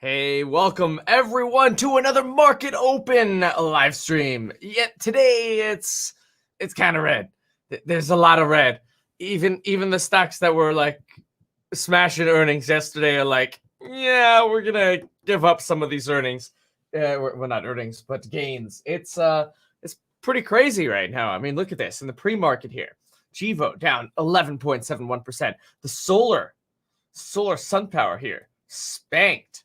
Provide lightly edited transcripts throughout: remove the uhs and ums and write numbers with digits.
Hey, welcome everyone to another Market Open live stream. Yet today it's kind of red. There's a lot of red. Even the stocks that were like smashing earnings yesterday are like, yeah, we're gonna give up some of these earnings. Well, not earnings, but gains. It's pretty crazy right now. I mean, look at this in the pre-market here. Gevo down 11.71%. The solar SunPower here spanked.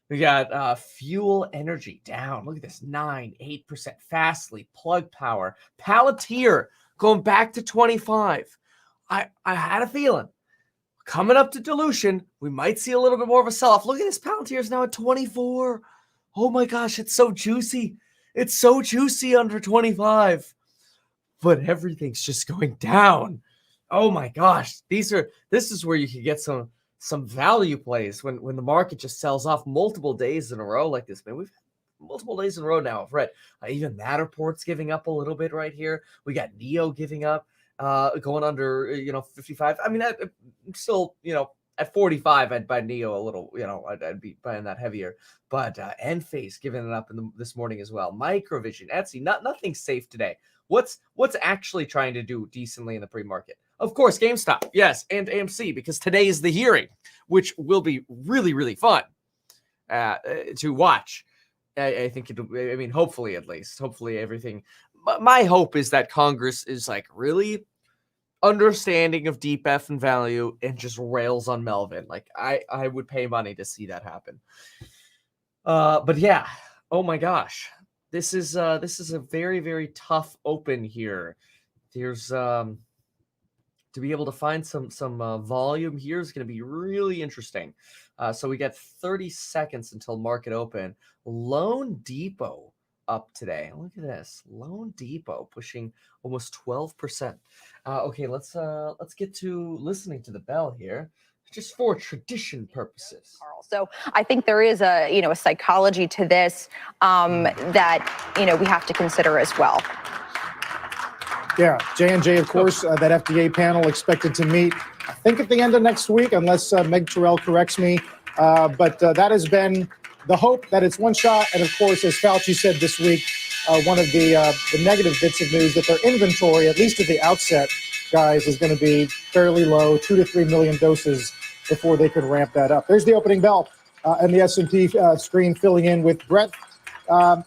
We got Fuel Energy down. Look at this, 8%. Fastly, Plug Power, Palantir going back to 25. I had a feeling coming up to dilution, we might see a little bit more of a sell-off. Look at this, Palantir is now at 24. Oh my gosh, it's so juicy. It's so juicy under 25. But everything's just going down. Oh my gosh, this is where you can get some value plays when the market just sells off multiple days in a row like this, man. We've had multiple days in a row now. I've read even Matterport's giving up a little bit right here. We got NEO giving up, going under 55. I mean, I'm still at 45, I'd buy NEO a little. I'd be buying that heavier. But Enphase giving it up this morning as well. Microvision, Etsy, nothing safe today. What's actually trying to do decently in the pre-market? Of course, GameStop, yes, and AMC, because today is the hearing, which will be really, really fun to watch. I think hopefully at least. Hopefully everything. My hope is that Congress is like really understanding of deep F and value and just rails on Melvin. Like I would pay money to see that happen. But yeah, oh my gosh. This is a very, very tough open here. There's to be able to find some volume here is going to be really interesting. So we got 30 seconds until market open. Loan Depot up today. Look at this. Loan Depot pushing almost 12%. Okay, let's get to listening to the bell here, just for tradition purposes. So I think there is a psychology to this that we have to consider as well. Yeah, J&J, of course, that FDA panel expected to meet, I think, at the end of next week, unless Meg Terrell corrects me. But that has been the hope that it's one shot. And, of course, as Fauci said this week, one of the negative bits of news that their inventory, at least at the outset, guys, is going to be fairly low, 2 to 3 million doses before they could ramp that up. There's the opening bell and the S&P screen filling in with Brett.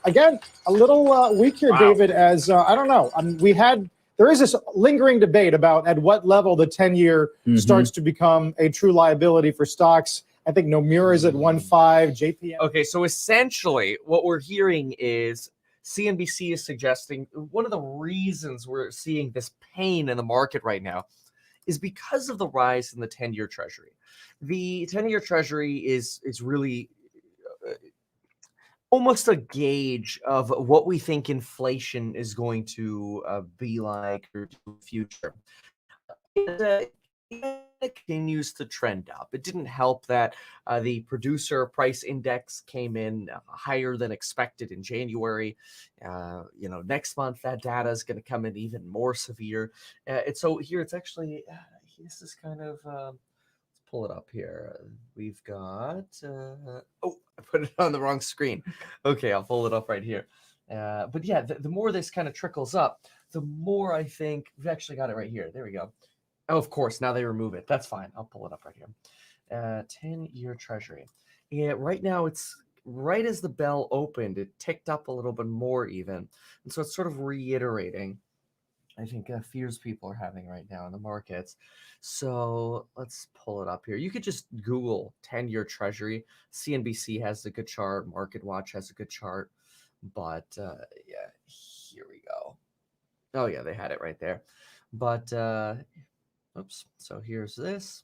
Again, a little weak here, wow. David, as I don't know. There is this lingering debate about at what level the 10-year starts to become a true liability for stocks. I think Nomura's at 1.5, JPM. Okay, so essentially what we're hearing is CNBC is suggesting one of the reasons we're seeing this pain in the market right now is because of the rise in the 10-year Treasury. The 10-year Treasury is really almost a gauge of what we think inflation is going to be like in the future. It continues to trend up. It didn't help that the producer price index came in higher than expected in January. Next month that data is going to come in even more severe. And so here it's actually, this is kind of, let's pull it up here. We've got, I put it on the wrong screen. Okay, I'll pull it up right here. But yeah, the more this kind of trickles up, the more I think we've actually got it right here. There we go. Oh, of course, now they remove it. That's fine. I'll pull it up right here. 10-year Treasury. Yeah, right now it's right as the bell opened, it ticked up a little bit more even. And so it's sort of reiterating, I think, fears people are having right now in the markets. So let's pull it up here. You could just Google 10-year Treasury. CNBC has a good chart. MarketWatch has a good chart. But yeah, here we go. Oh, yeah, they had it right there. But oops. So here's this.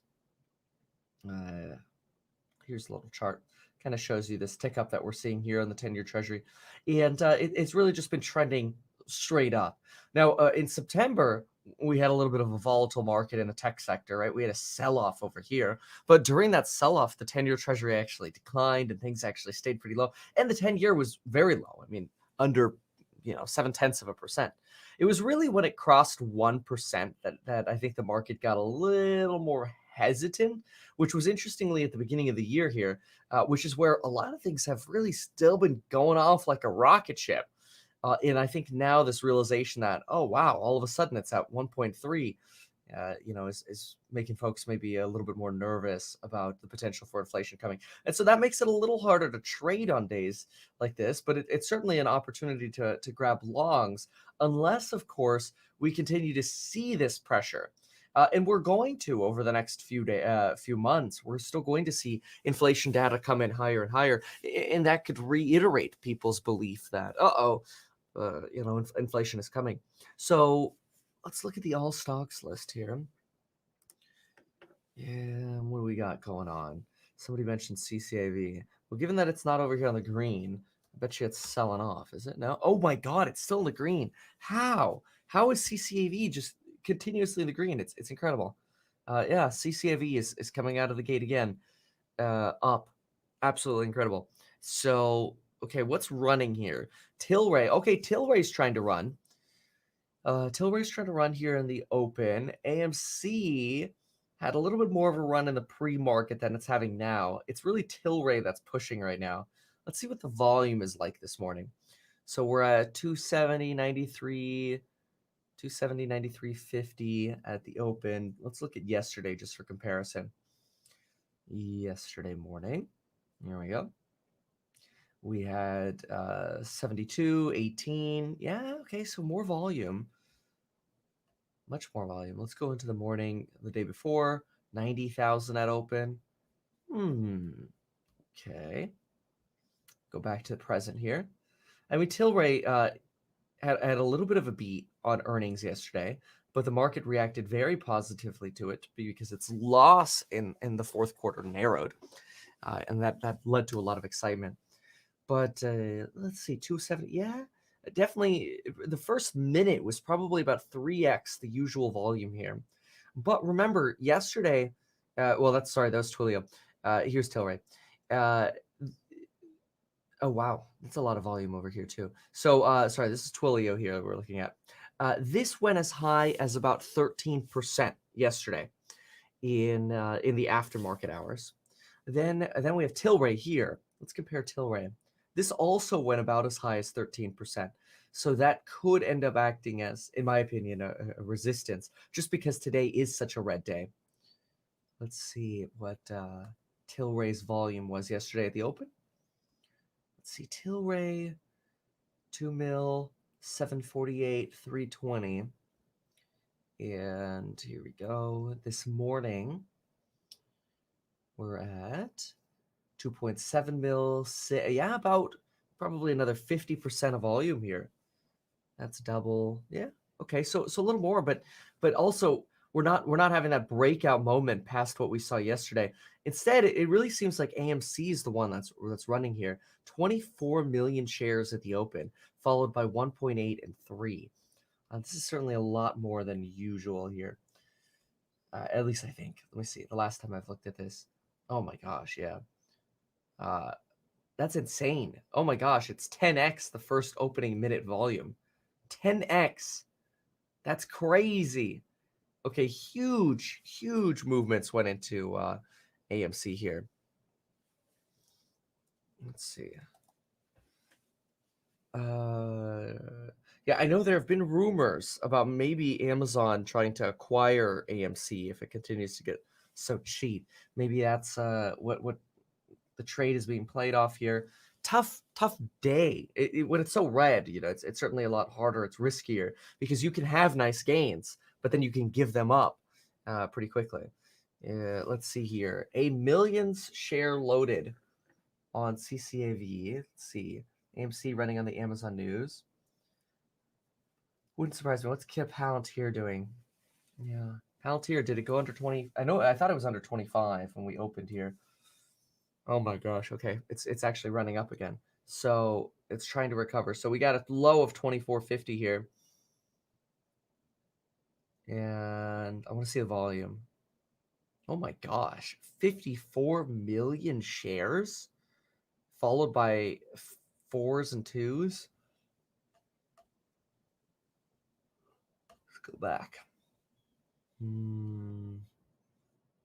Here's a little chart. Kind of shows you this tick up that we're seeing here on the 10-year Treasury. And it's really just been trending straight up. Now, in September, we had a little bit of a volatile market in the tech sector, right? We had a sell-off over here. But during that sell-off, the 10-year Treasury actually declined and things actually stayed pretty low. And the 10-year was very low. I mean, under 0.7%. It was really when it crossed 1% that I think the market got a little more hesitant, which was interestingly at the beginning of the year here, which is where a lot of things have really still been going off like a rocket ship. And I think now this realization that, oh, wow, all of a sudden it's at 1.3, is making folks maybe a little bit more nervous about the potential for inflation coming. And so that makes it a little harder to trade on days like this, but it's certainly an opportunity to grab longs, unless, of course, we continue to see this pressure. And we're going to over the next few months. We're still going to see inflation data come in higher and higher, and that could reiterate people's belief that, inflation is coming. So let's look at the all stocks list here. Yeah, what do we got going on? Somebody mentioned CCAV. Well, given that it's not over here on the green, I bet you it's selling off, is it? No? Oh my God, it's still in the green. How? How is CCAV just continuously in the green? It's incredible. CCAV is coming out of the gate again, up. Absolutely incredible. So, okay, what's running here? Tilray. Okay, Tilray's trying to run. Tilray's trying to run here in the open. AMC had a little bit more of a run in the pre-market than it's having now. It's really Tilray that's pushing right now. Let's see what the volume is like this morning. So we're at 270.93, 270.93.50 at the open. Let's look at yesterday just for comparison. Yesterday morning. Here we go. We had 72.18. Yeah, okay, so more volume. Much more volume. Let's go into the morning the day before. 90,000 at open. Okay. Go back to the present here. I mean, Tilray had a little bit of a beat on earnings yesterday, but the market reacted very positively to it because its loss in the fourth quarter narrowed, and that led to a lot of excitement. But let's see, 270. Yeah, definitely. The first minute was probably about 3x the usual volume here. But remember, yesterday, that was Twilio. Here's Tilray. Oh, wow. That's a lot of volume over here, too. So, this is Twilio here that we're looking at. This went as high as about 13% yesterday in the aftermarket hours. Then we have Tilray here. Let's compare Tilray. This also went about as high as 13%. So that could end up acting as, in my opinion, a resistance, just because today is such a red day. Let's see what Tilray's volume was yesterday at the open. Let's see, Tilray, 2 mil, 748, 320. And here we go. This morning, we're at 2.7 mil. Yeah, about probably another 50% of volume here. That's double. Yeah. Okay. So a little more, but also we're not having that breakout moment past what we saw yesterday. Instead, it really seems like AMC is the one that's running here. 24 million shares at the open, followed by 1.8 and 3. This is certainly a lot more than usual here. At least I think. Let me see. The last time I've looked at this. Oh my gosh, yeah. That's insane. Oh my gosh, it's 10x the first opening minute volume. 10x. That's crazy. Okay, huge movements went into AMC here. Let's see. Yeah, I know there have been rumors about maybe Amazon trying to acquire AMC if it continues to get so cheap. Maybe that's what the trade is being played off here. Tough day. When it's so red, it's certainly a lot harder. It's riskier because you can have nice gains, but then you can give them up pretty quickly. Let's see here. A millions share loaded on CCAV. Let's see. AMC running on the Amazon News. Wouldn't surprise me. What's Palantir doing? Yeah. Palantir, did it go under 20? I thought it was under 25 when we opened here. Oh my gosh. Okay. It's actually running up again. So it's trying to recover. So we got a low of 24.50 here. And I want to see the volume. Oh my gosh. 54 million shares followed by 4s and 2s. Let's go back.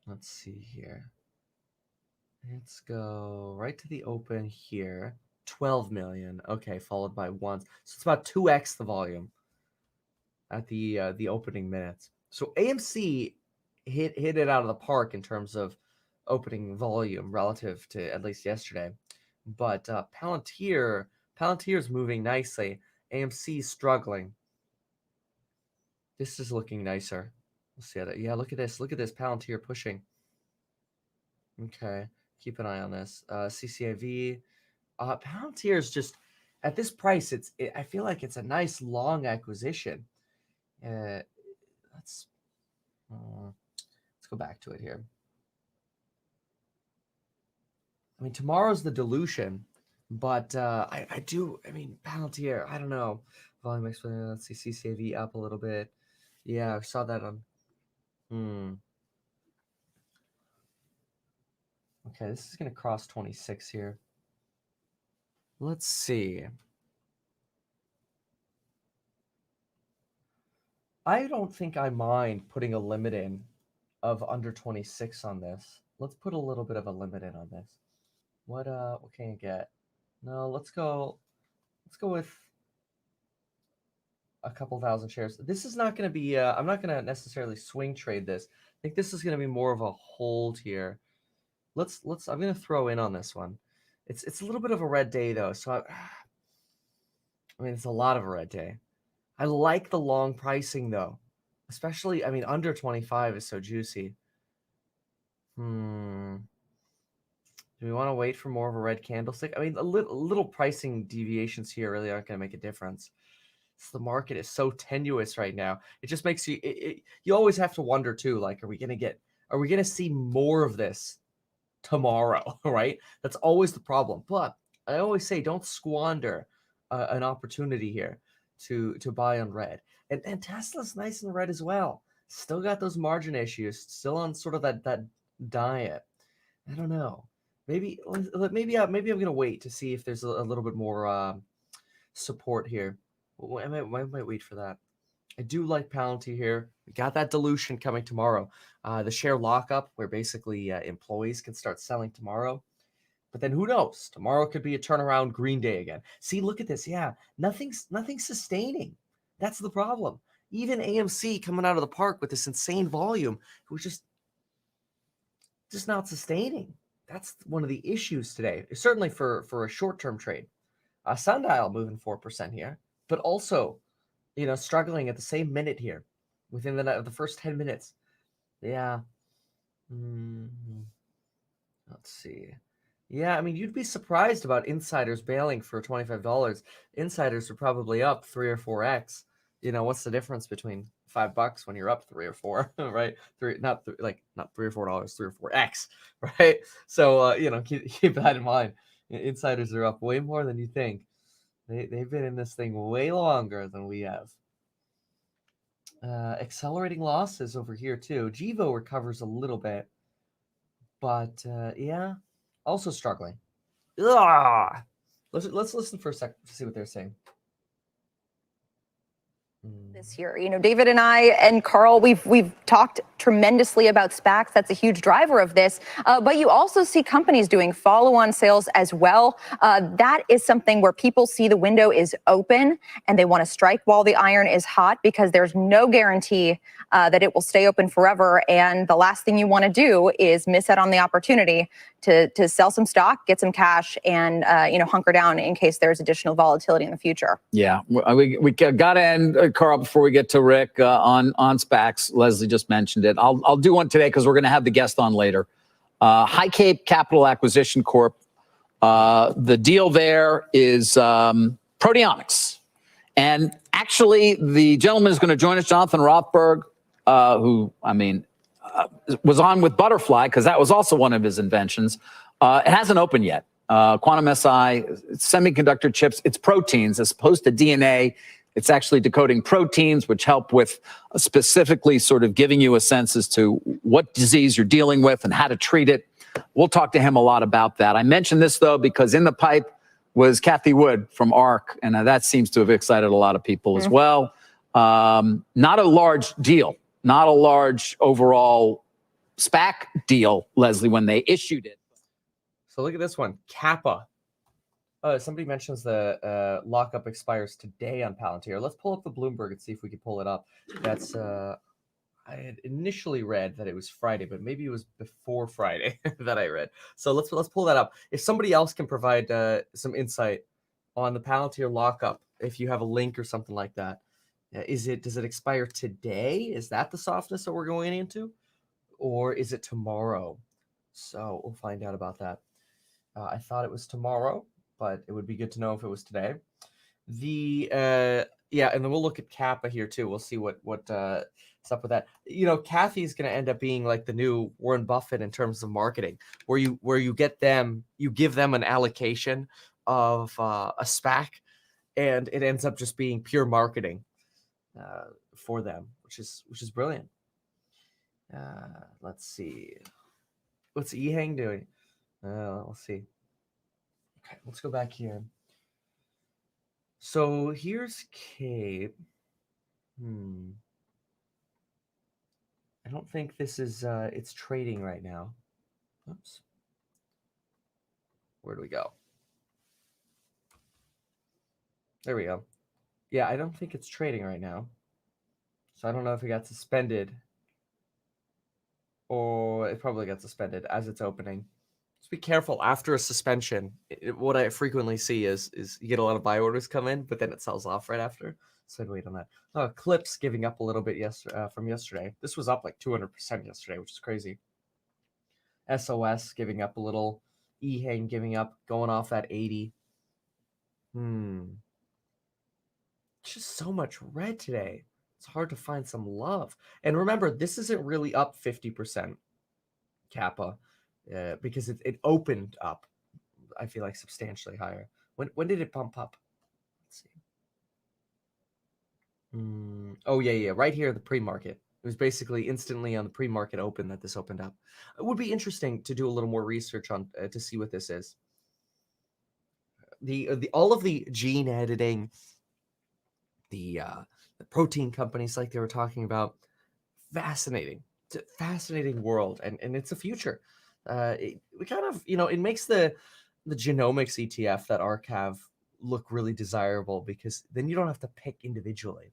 Let's see here. Let's go right to the open here. 12 million. Okay, followed by ones. So it's about 2x the volume at the opening minutes. So AMC hit it out of the park in terms of opening volume relative to at least yesterday. But Palantir's moving nicely. AMC struggling. This is looking nicer. Let's see how that. Yeah, look at this. Look at this. Palantir pushing. Okay, keep an eye on this. CCIV. Palantir is just at this price. I feel like it's a nice long acquisition. Let's go back to it here. I mean, tomorrow's the dilution, but I mean, Palantir, I don't know. Volume explainer, let's see, CCAV up a little bit. Yeah, I saw that on. Okay, this is going to cross 26 here. Let's see. I don't think I mind putting a limit in of under 26 on this. Let's put a little bit of a limit in on this. What can you get? No, let's go with a couple thousand shares. This is not going to be I'm not going to necessarily swing trade this. I think this is going to be more of a hold here. I'm going to throw in on this one. It's a little bit of a red day though. So I mean, it's a lot of a red day. I like the long pricing though. Especially, I mean, under 25 is so juicy. Do we want to wait for more of a red candlestick? I mean, a little pricing deviations here really aren't going to make a difference. The market is so tenuous right now. It just makes you you always have to wonder too, like, are we going to see more of this tomorrow, right? That's always the problem. But I always say don't squander an opportunity here to buy on red. And Tesla's nice and red as well. Still got those margin issues, still on sort of that diet. I don't know. Maybe I'm going to wait to see if there's a little bit more support here. I might wait for that. I do like Palantir here. We got that dilution coming tomorrow. The share lockup where basically employees can start selling tomorrow. But then who knows? Tomorrow could be a turnaround green day again. See, look at this. Yeah, nothing's sustaining. That's the problem. Even AMC coming out of the park with this insane volume, it was just not sustaining. That's one of the issues today. Certainly for a short-term trade. Sundial moving 4% here, but also, struggling at the same minute here, within the first 10 minutes. Yeah. Let's see. Yeah, I mean, you'd be surprised about insiders bailing for $25. Insiders are probably up 3 or 4x. What's the difference between $5 when you're up 3 or 4, right? Not 3 or $4, 3 or 4x, right? So keep that in mind. Insiders are up way more than you think. They've been in this thing way longer than we have. Accelerating losses over here too. Gevo recovers a little bit, but yeah, also struggling. Ugh. Let's listen for a second to see what they're saying. This year, David and I and Carl, we've talked tremendously about SPACs. That's a huge driver of this. But you also see companies doing follow-on sales as well. That is something where people see the window is open and they want to strike while the iron is hot because there's no guarantee that it will stay open forever. And the last thing you want to do is miss out on the opportunity to sell some stock, get some cash, and hunker down in case there's additional volatility in the future. Yeah, we got to end, Carl, before we get to Rick on SPACs. Leslie just mentioned it. I'll do one today because we're going to have the guest on later. High Cape Capital Acquisition Corp. The deal there is proteomics. And actually, the gentleman is going to join us, Jonathan Rothberg, who, was on with Butterfly because that was also one of his inventions. It hasn't opened yet. Quantum SI, semiconductor chips, it's proteins as opposed to DNA. It's actually decoding proteins, which help with specifically sort of giving you a sense as to what disease you're dealing with and how to treat it. We'll talk to him a lot about that. I mentioned this, though, because in the pipe was Kathy Wood from ARC, and that seems to have excited a lot of people as well. Not a large deal, not a large overall SPAC deal, Leslie, when they issued it. So look at this one, Kappa. Somebody mentions the lockup expires today on Palantir. Let's pull up the Bloomberg and see if we can pull it up. That's I had initially read that it was Friday, but maybe it was before Friday that I read. So let's pull that up. If somebody else can provide some insight on the Palantir lockup, if you have a link or something like that, does it expire today? Is that the softness that we're going into, or is it tomorrow? So we'll find out about that. I thought it was tomorrow, but it would be good to know if it was today. Yeah, and then we'll look at Kappa here too. We'll see what's up with that. You know, Kathy's going to end up being like the new Warren Buffett in terms of marketing, where you give them an allocation of a SPAC, and it ends up just being pure marketing for them, which is brilliant. Let's see, what's Ehang doing? Let's see. Okay, let's go back here. So here's Cape. I don't think this is it's trading right now. Oops. Where do we go? There we go. Yeah, I don't think it's trading right now. So I don't know if it got suspended, or it probably got suspended as it's opening. Just be careful after a suspension. What I frequently see is you get a lot of buy orders come in, but then it sells off right after. So I'd wait on that. Clips giving up a little bit from yesterday. This was up like 200% yesterday, which is crazy. SOS giving up a little. Ehang giving up, going off that 80. Just so much red today. It's hard to find some love. And remember, this isn't really up 50%, Kappa, because it opened up, I feel like, substantially higher. When did it bump up? Let's see. Oh, yeah. Right here, the pre-market. It was basically instantly on the pre-market open that this opened up. It would be interesting to do a little more research on to see what this is. All of the gene editing, the protein companies like they were talking about, fascinating. It's a fascinating world, and it's a future. We kind of, it makes the genomics ETF that ARK have look really desirable, because then you don't have to pick individually.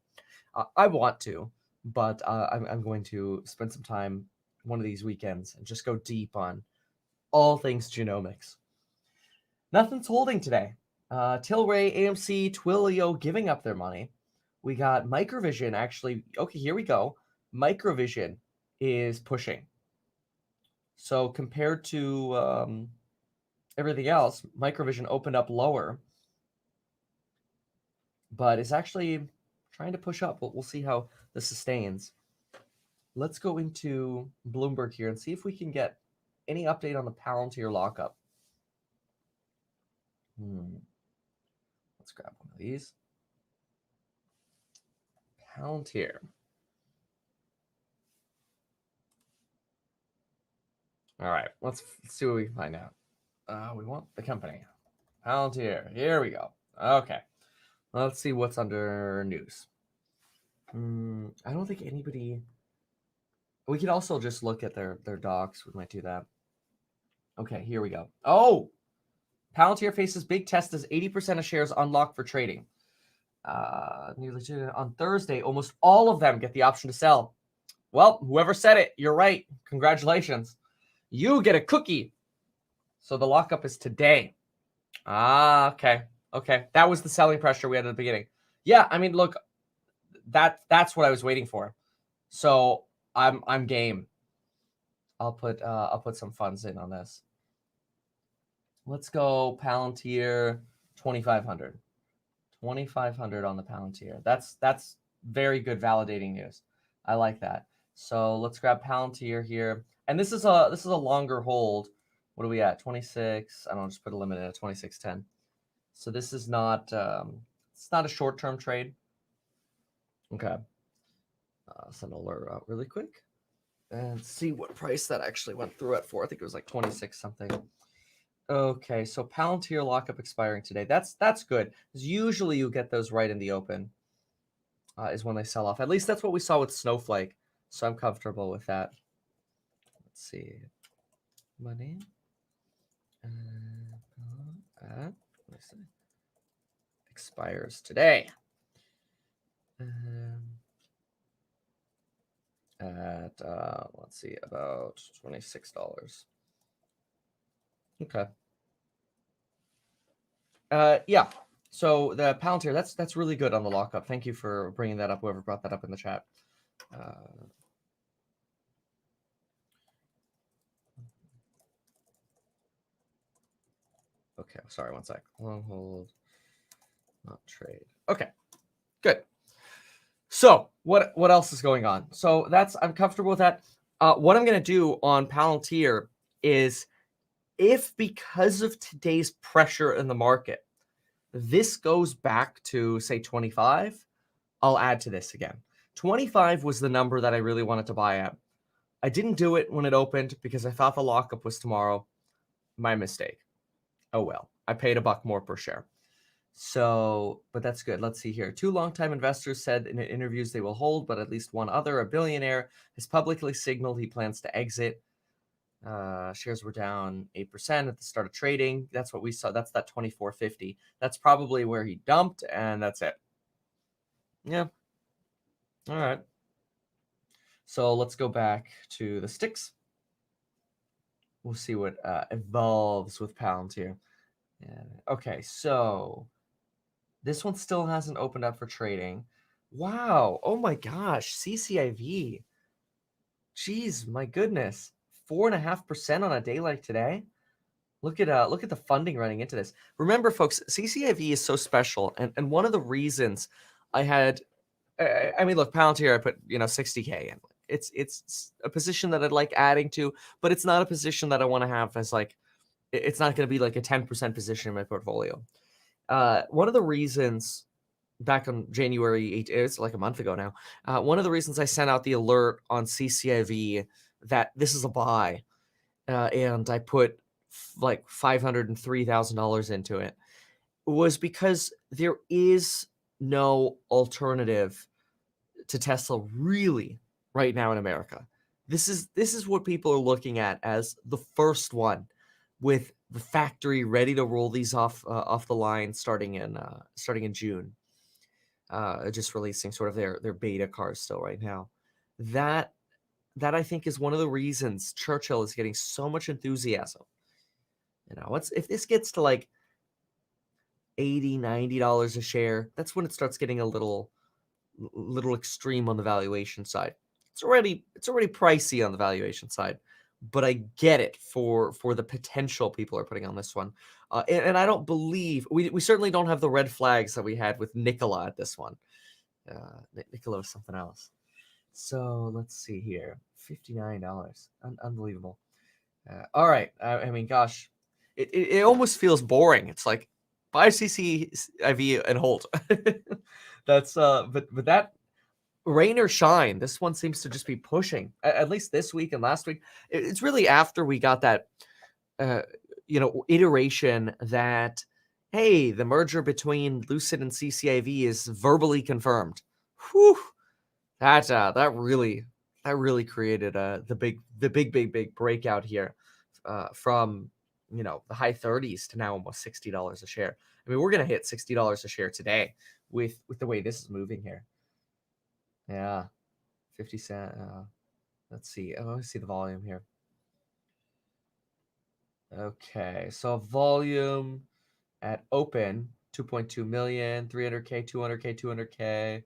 I want to, but I'm going to spend some time one of these weekends and just go deep on all things genomics. Nothing's holding today. Tilray, AMC, Twilio giving up their money. We got Microvision actually. Okay, here we go. Microvision is pushing. So compared to everything else, Microvision opened up lower, but it's actually trying to push up. We'll see how this sustains. Let's go into Bloomberg here and see if we can get any update on the Palantir lockup. Let's grab one of these. Palantir. All right, let's see what we can find out. We want the company. Palantir. Here we go. Okay. Let's see what's under news. I don't think anybody... We could also just look at their docs. We might do that. Okay, here we go. Oh! Palantir faces big test as 80% of shares unlocked for trading. Nearly on Thursday, almost all of them get the option to sell. Well, whoever said it, you're right. Congratulations. You get a cookie. So the lockup is today. Okay. Okay. That was the selling pressure we had at the beginning. Yeah, I mean, look, that's what I was waiting for. So I'm game. I'll put some funds in on this. Let's go Palantir 2,500. 2,500 on the Palantir. That's very good validating news. I like that. So let's grab Palantir here. And this is a longer hold. What are we at? 26. I don't know, just put a limit at 26.10. So this is not it's not a short-term trade. Okay. Send an alert out really quick and see what price that actually went through at for. I think it was like 26 something. Okay, so Palantir lockup expiring today. That's good. Usually you get those right in the open is when they sell off. At least that's what we saw with Snowflake. So I'm comfortable with that. let's see. Money. Let me see. Expires today. At let's see, about $26. Okay. Yeah. So the Palantir, that's really good on the lockup. Thank you for bringing that up. Whoever brought that up in the chat. Okay, sorry, one sec. Long hold, not trade. Okay, good. So what else is going on? So I'm comfortable with that. What I'm gonna do on Palantir is, if because of today's pressure in the market, this goes back to say 25, I'll add to this again. 25 was the number that I really wanted to buy at. I didn't do it when it opened because I thought the lockup was tomorrow. My mistake. Oh well, I paid $1 more per share. So, but that's good. Let's see here. 2 longtime investors said in interviews they will hold, but at least one other, a billionaire, has publicly signaled he plans to exit. Shares were down 8% at the start of trading. That's what we saw. That's that 24.50. That's probably where he dumped, and that's it. Yeah. All right. So let's go back to the sticks. We'll see what evolves with Palantir. Yeah. Okay, so this one still hasn't opened up for trading. Wow. Oh my gosh. CCIV. Jeez, my goodness. 4.5% on a day like today. Look at the funding running into this. Remember, folks, CCIV is so special, and one of the reasons I had, I mean, look, Palantir, I put 60K in. It's a position that I'd like adding to, but it's not a position that I want to have as like, it's not going to be like a 10% position in my portfolio. One of the reasons back on January 8th, it's like a month ago now, one of the reasons I sent out the alert on CCIV that this is a buy, and I put like $503,000 into it, was because there is no alternative to Tesla really right now in America. This is what people are looking at as the first one, with the factory ready to roll these off the line starting in June. Just releasing sort of their beta cars still right now. That I think is one of the reasons Churchill is getting so much enthusiasm. If this gets to like $80, $90 a share, that's when it starts getting a little extreme on the valuation side. It's already pricey on the valuation side, but I get it for the potential people are putting on this one. And I don't believe we certainly don't have the red flags that we had with Nikola at this one. Nikola was something else. So let's see here, $59, unbelievable. All right, I mean, gosh, it almost feels boring. It's like buy CCIV and hold. That's but that rain or shine, this one seems to just be pushing. At least this week and last week, it's really after we got that iteration that, hey, the merger between Lucid and CCIV is verbally confirmed. Whew, that really created the big breakout here, from the high 30s to now almost $60 a share. I mean, we're gonna hit $60 a share today with the way this is moving here. Yeah, 50 cent. Let's see. Oh, let's see the volume here. Okay, so volume at open 2.2 million, 300K, 200K, 200K,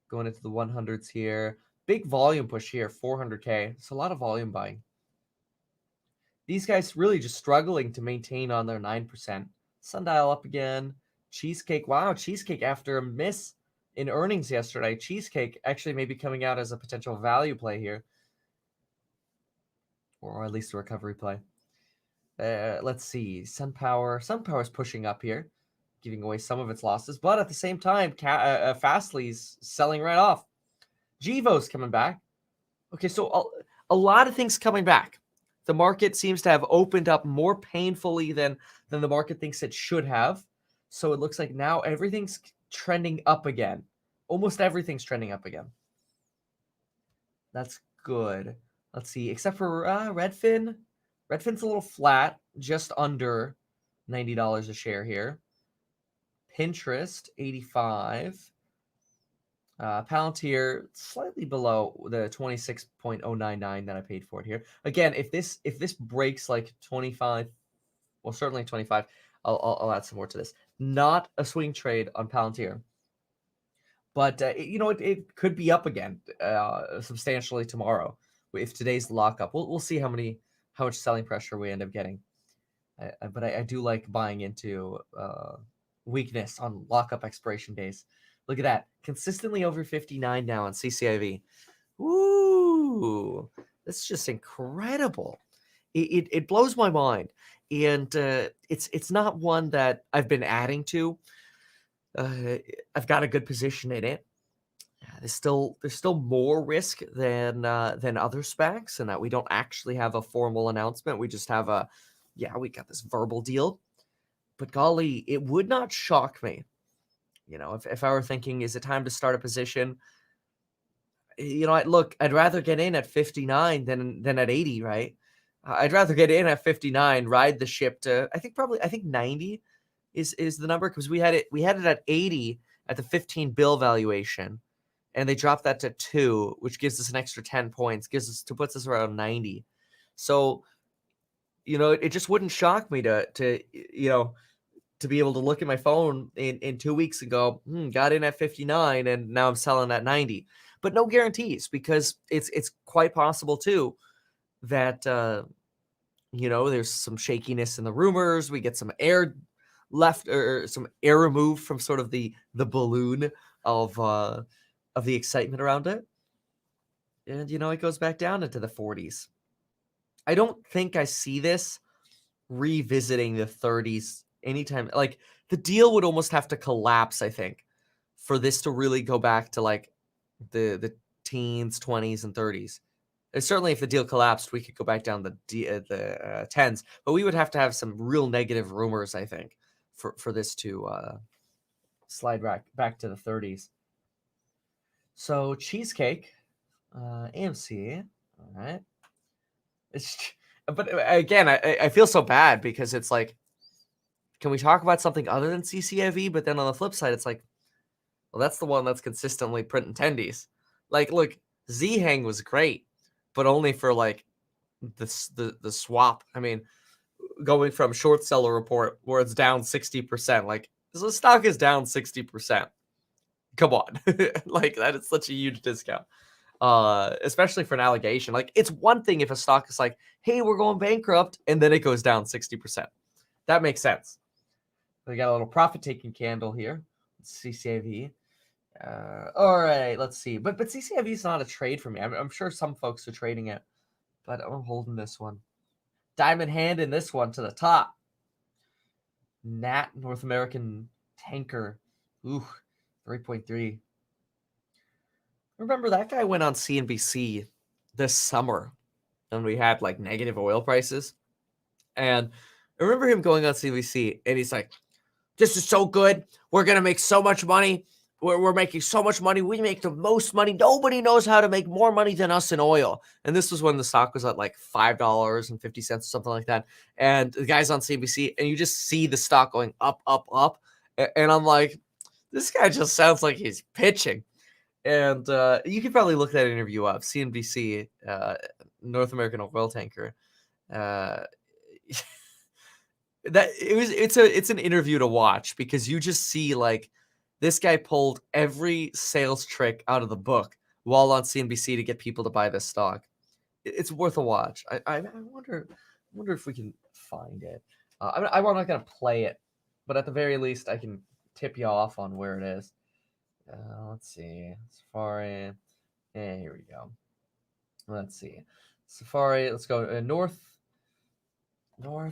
going into the 100s here. Big volume push here, 400K. It's a lot of volume buying. These guys really just struggling to maintain on their 9%. Sundial up again. Cheesecake. Wow, Cheesecake after a miss in earnings yesterday. Cheesecake actually maybe coming out as a potential value play here, or at least a recovery play. Let's see. SunPower. SunPower is pushing up here, giving away some of its losses, but at the same time, Fastly's selling right off. Gevo's coming back. Okay, so a lot of things coming back. The market seems to have opened up more painfully than the market thinks it should have. So it looks like now everything's trending up again. Almost everything's trending up again. That's good. Let's see, except for Redfin. Redfin's a little flat, just under $90 a share here. Pinterest, 85. Palantir, slightly below the 26.099 that I paid for it here. Again, if this breaks like 25, well, certainly 25, I'll add some more to this. Not a swing trade on Palantir, but it could be up again substantially tomorrow if today's lockup. We'll see how much selling pressure we end up getting. But I do like buying into weakness on lockup expiration days. Look at that. Consistently over 59 now on CCIV. Woo! That's just incredible. It blows my mind. And it's not one that I've been adding to. I've got a good position in it. There's still more risk than other SPACs, and that we don't actually have a formal announcement. We just have we got this verbal deal. But golly, it would not shock me, if I were thinking, is it time to start a position? I'd rather get in at 59 than at 80, right? I'd rather get in at 59, ride the ship to I think 90 is the number, because we had it at 80 at the 15 bill valuation, and they dropped that to 2, which gives us an extra 10 points, puts us around 90. So, it just wouldn't shock me to be able to look at my phone in 2 weeks and go, got in at 59 and now I'm selling at 90. But no guarantees, because it's quite possible too that there's some shakiness in the rumors. We get some air left, or some air removed from sort of the balloon of the excitement around it. And it goes back down into the 40s. I don't think I see this revisiting the 30s anytime. Like, the deal would almost have to collapse, I think, for this to really go back to like the teens, 20s, and 30s. And certainly, if the deal collapsed, we could go back down the 10s. But we would have to have some real negative rumors, I think, for this to slide back to the 30s. So Cheesecake, AMC, all right. But again, I feel so bad, because it's like, can we talk about something other than CCIV? But then on the flip side, it's like, well, that's the one that's consistently printing tendies. Like, look, Zhang was great, but only for like the swap. I mean, going from short seller report where it's down 60%, like, the stock is down 60%. Come on. Like, that is such a huge discount. Especially for an allegation. Like, it's one thing if a stock is like, hey, we're going bankrupt, and then it goes down 60%. That makes sense. We got a little profit-taking candle here. CCIV. All right, let's see. But CCIV is not a trade for me. I'm sure some folks are trading it, but I'm holding this one. Diamond hand in this one to the top. Nat North American Tanker. Ooh, 3.3. Remember, that guy went on CNBC this summer when we had like negative oil prices. And I remember him going on CNBC and he's like, this is so good. We're going to make so much money. We're making so much money. We make the most money. Nobody knows how to make more money than us in oil. And this was when the stock was at like $5.50 or something like that. And the guy's on CNBC and you just see the stock going up, up, up. And I'm like, this guy just sounds like he's pitching. And you could probably look that interview up. CNBC, North American Oil Tanker. It's an interview to watch, because you just see like this guy pulled every sales trick out of the book while on CNBC to get people to buy this stock. It's worth a watch. I wonder if we can find it. I'm not gonna play it, but at the very least I can tip you off on where it is. Let's see. Safari. Yeah, here we go. Let's see. Safari. Let's go North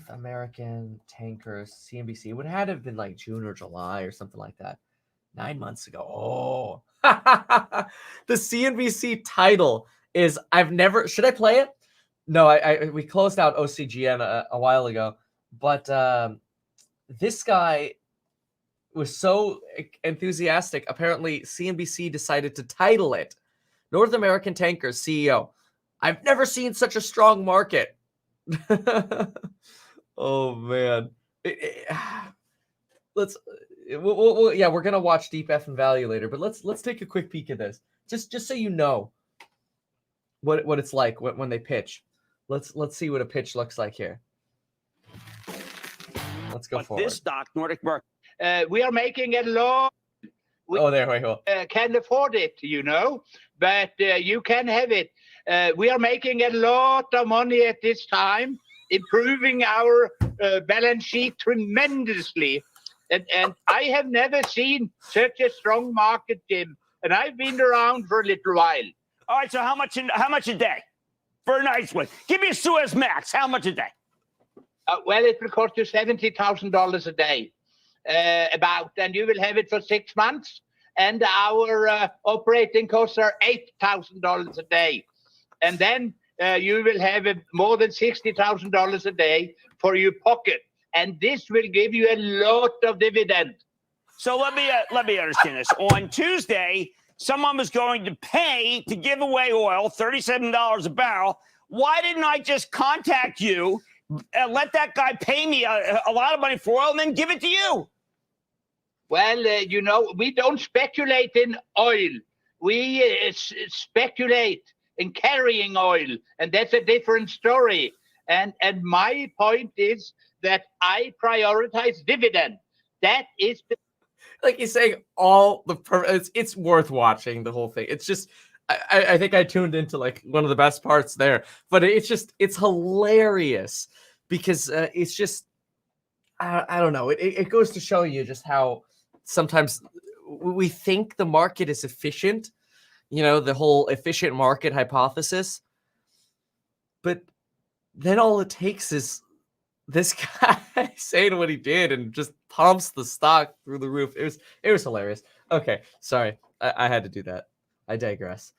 American Tankers CNBC. It would have had to have been like June or July or something like that. 9 months ago. Oh, the CNBC title is I've never. Should I play it? No, we closed out OCGN a while ago, but this guy was so enthusiastic. Apparently, CNBC decided to title it North American Tankers CEO. I've never seen such a strong market. Oh man. We're gonna watch Deep F and Value later, but let's take a quick peek at this, just so you know what it's like when they pitch. Let's see what a pitch looks like here. Let's go forward. This stock, Nordic Mark, we are making a lot. There we go. Can afford it, but you can have it. We are making a lot of money at this time, improving our balance sheet tremendously. And I have never seen such a strong market, Jim. And I've been around for a little while. All right, so how much a day for a nice one? Give me a Suez Max. How much a day? Well, it will cost you $70,000 a day, and you will have it for 6 months. And our operating costs are $8,000 a day, and then you will have more than $60,000 a day for your pocket, and this will give you a lot of dividend. So let me understand this. On Tuesday, someone was going to pay to give away oil, $37 a barrel. Why didn't I just contact you? Let that guy pay me a lot of money for oil and then give it to you? Well, we don't speculate in oil. We speculate in carrying oil, and that's a different story. And my point is that I prioritize dividend. That is like you're saying, it's worth watching the whole thing. It's just I think I tuned into like one of the best parts there, but it's hilarious because it's just I don't know. It goes to show you just how sometimes we think the market is efficient, the whole efficient market hypothesis, but then all it takes is this guy saying what he did and just pumps the stock through the roof. It was hilarious. Okay, sorry, I had to do that. I digress.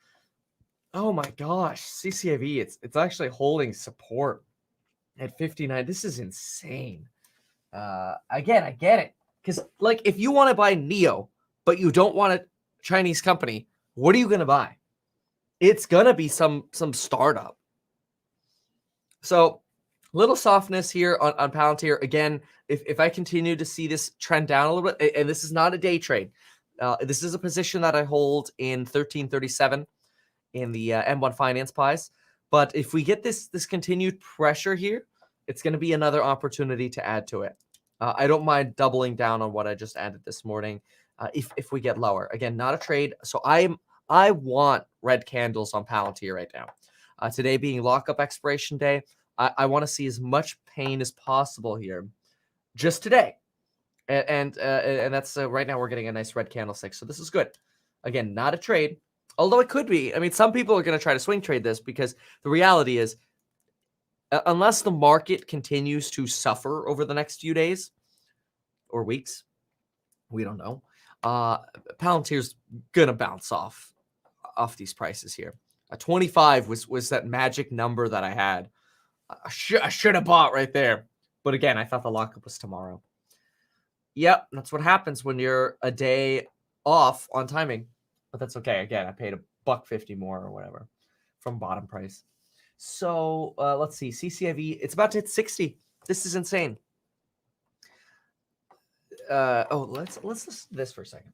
Oh my gosh, CCIV, it's actually holding support at 59. This is insane. Again, I get it. Because like if you want to buy NIO, but you don't want a Chinese company, what are you gonna buy? It's gonna be some startup. So little softness here on Palantir. Again, if I continue to see this trend down a little bit, and this is not a day trade. This is a position that I hold in 1337 in the M1 Finance Pies. But if we get this continued pressure here, it's going to be another opportunity to add to it. I don't mind doubling down on what I just added this morning if we get lower. Again, not a trade. So I want red candles on Palantir right now. Today being lockup expiration day, I want to see as much pain as possible here just today. And that's right now we're getting a nice red candlestick. So this is good. Again, not a trade, although it could be. I mean, some people are going to try to swing trade this because the reality is unless the market continues to suffer over the next few days or weeks, we don't know. Palantir's going to bounce off these prices here. 25 was that magic number that I had. I should have bought right there. But again, I thought the lockup was tomorrow. Yep, that's what happens when you're a day off on timing. But that's okay. Again, I paid $1.50 more or whatever from bottom price. So let's see. CCIV, it's about to hit 60. This is insane. Let's listen to this for a second.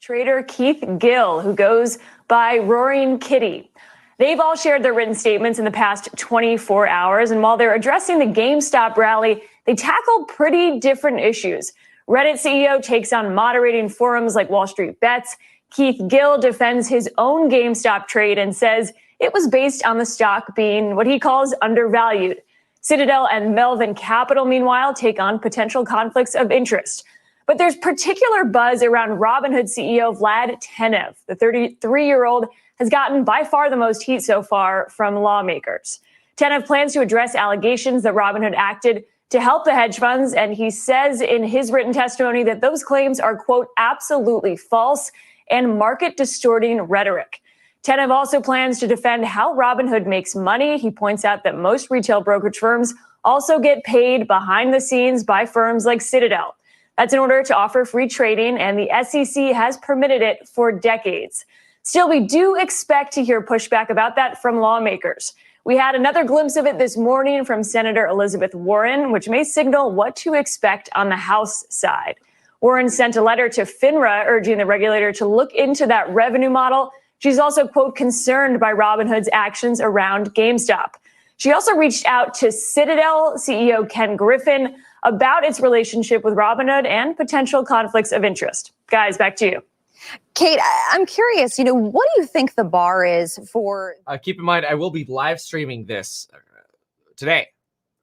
Trader Keith Gill, who goes by Roaring Kitty. They've all shared their written statements in the past 24 hours. And while they're addressing the GameStop rally, they tackle pretty different issues. Reddit CEO takes on moderating forums like Wall Street Bets. Keith Gill defends his own GameStop trade and says it was based on the stock being what he calls undervalued. Citadel and Melvin Capital, meanwhile, take on potential conflicts of interest. But there's particular buzz around Robinhood CEO Vlad Tenev. The 33-year-old has gotten by far the most heat so far from lawmakers. Tenev plans to address allegations that Robinhood acted to help the hedge funds, and he says in his written testimony that those claims are, quote, absolutely false and market-distorting rhetoric. Tenev also plans to defend how Robinhood makes money. He points out that most retail brokerage firms also get paid behind the scenes by firms like Citadel. That's in order to offer free trading, and the SEC has permitted it for decades. Still, we do expect to hear pushback about that from lawmakers. We had another glimpse of it this morning from Senator Elizabeth Warren, which may signal what to expect on the House side. Warren sent a letter to FINRA urging the regulator to look into that revenue model. She's also, quote, concerned by Robinhood's actions around GameStop. She also reached out to Citadel CEO Ken Griffin about its relationship with Robinhood and potential conflicts of interest. Guys, back to you. Kate, I'm curious, what do you think the bar is for? Keep in mind, I will be live streaming this today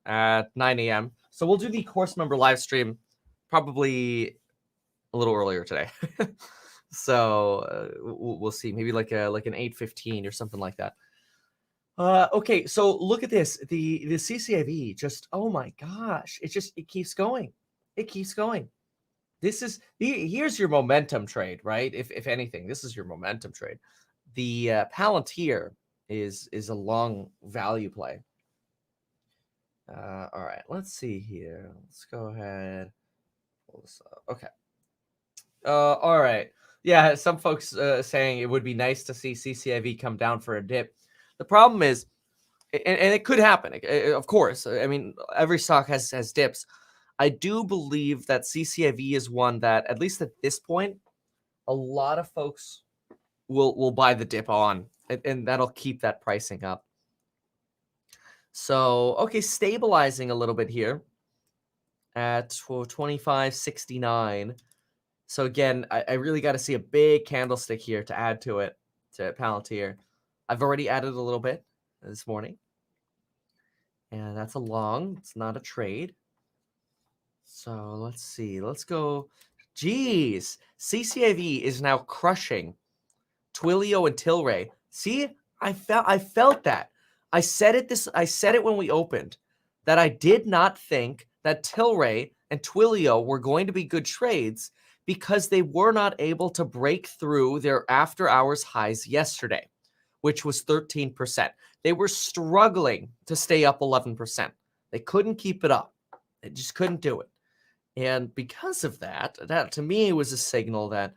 at 9 a.m. So we'll do the course member live stream probably a little earlier today. So we'll see, maybe like an 8:15 or something like that. Okay, so look at this. The CCIV just, oh my gosh, it keeps going. It keeps going. Here's your momentum trade, right? If anything, this is your momentum trade. The Palantir is a long value play. All right, let's see here. Let's go ahead. Pull this up. Okay. All right. Yeah, some folks saying it would be nice to see CCIV come down for a dip. The problem is, and it could happen, of course. I mean, every stock has dips. I do believe that CCIV is one that, at least at this point, a lot of folks will buy the dip on, and that'll keep that pricing up. So, okay, stabilizing a little bit here at 25.69. So again, I really got to see a big candlestick here to add to it, to Palantir. I've already added a little bit this morning. And that's a long. It's not a trade. So let's see. Let's go. Geez. CCIV is now crushing Twilio and Tilray. See, I felt that. I said it when we opened, that I did not think that Tilray and Twilio were going to be good trades because they were not able to break through their after hours highs yesterday, which was 13%. They were struggling to stay up 11%. They couldn't keep it up. They just couldn't do it. And because of that to me was a signal that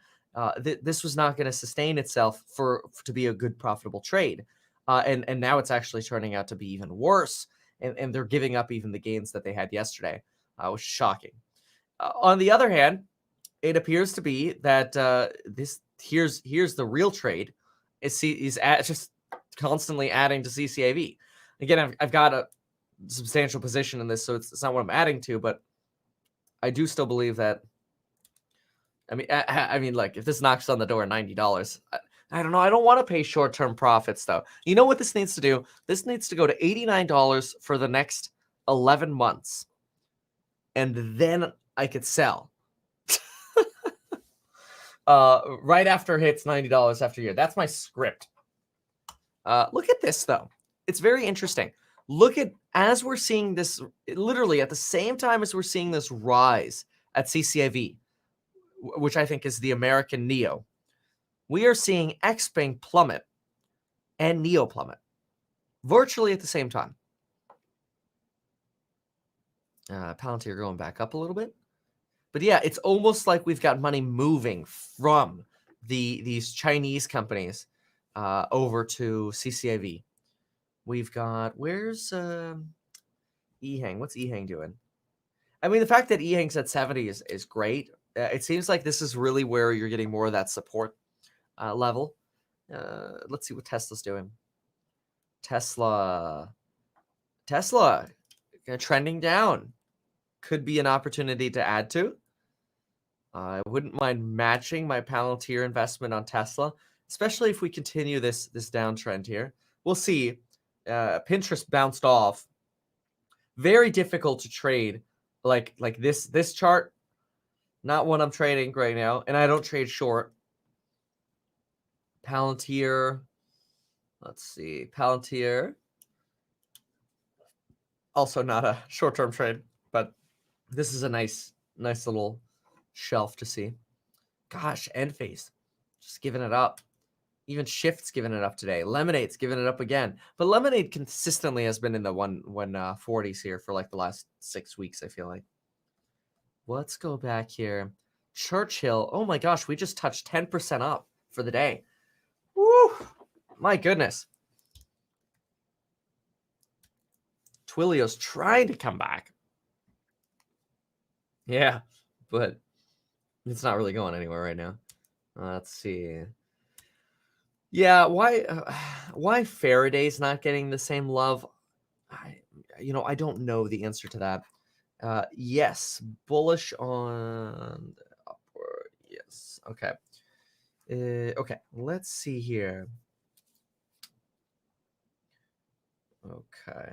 this was not going to sustain itself to be a good profitable trade. And now it's actually turning out to be even worse. And they're giving up even the gains that they had yesterday, which is shocking. On the other hand, it appears to be that here's the real trade. He's just constantly adding to CCIV. Again, I've got a substantial position in this, so it's not what I'm adding to, but I do still believe that. I mean, like, if this knocks on the door at $90, I don't know. I don't want to pay short-term profits, though. You know what this needs to do? This needs to go to $89 for the next 11 months, and then I could sell. Right after it hits $90 after a year. That's my script. Look at this, though. It's very interesting. Look at, as we're seeing this, literally at the same time as we're seeing this rise at CCIV, which I think is the American NEO, we are seeing XPeng plummet and NEO plummet virtually at the same time. Palantir going back up a little bit. But yeah, it's almost like we've got money moving from these Chinese companies over to CCIV. We've got, where's Ehang? What's Ehang doing? I mean, the fact that Ehang's at 70 is great. It seems like this is really where you're getting more of that support level. Let's see what Tesla's doing. Tesla trending down. Could be an opportunity to add to. I wouldn't mind matching my Palantir investment on Tesla, especially if we continue this downtrend here. We'll see. Pinterest bounced off. Very difficult to trade like this chart. Not one I'm trading right now, and I don't trade short. Palantir. Let's see. Palantir. Also not a short-term trade, but this is a nice little shelf to see. Gosh, Enphase just giving it up. Even Shift's giving it up today. Lemonade's giving it up again. But Lemonade consistently has been in the 140s here for like the last 6 weeks, I feel like. Let's go back here. Churchill. Oh my gosh, we just touched 10% up for the day. Woo! My goodness. Twilio's trying to come back. Yeah, but it's not really going anywhere right now. Let's see. Yeah, why Faraday's not getting the same love? I don't know the answer to that. Yes, bullish on upward. Yes. Okay. Okay, let's see here. Okay.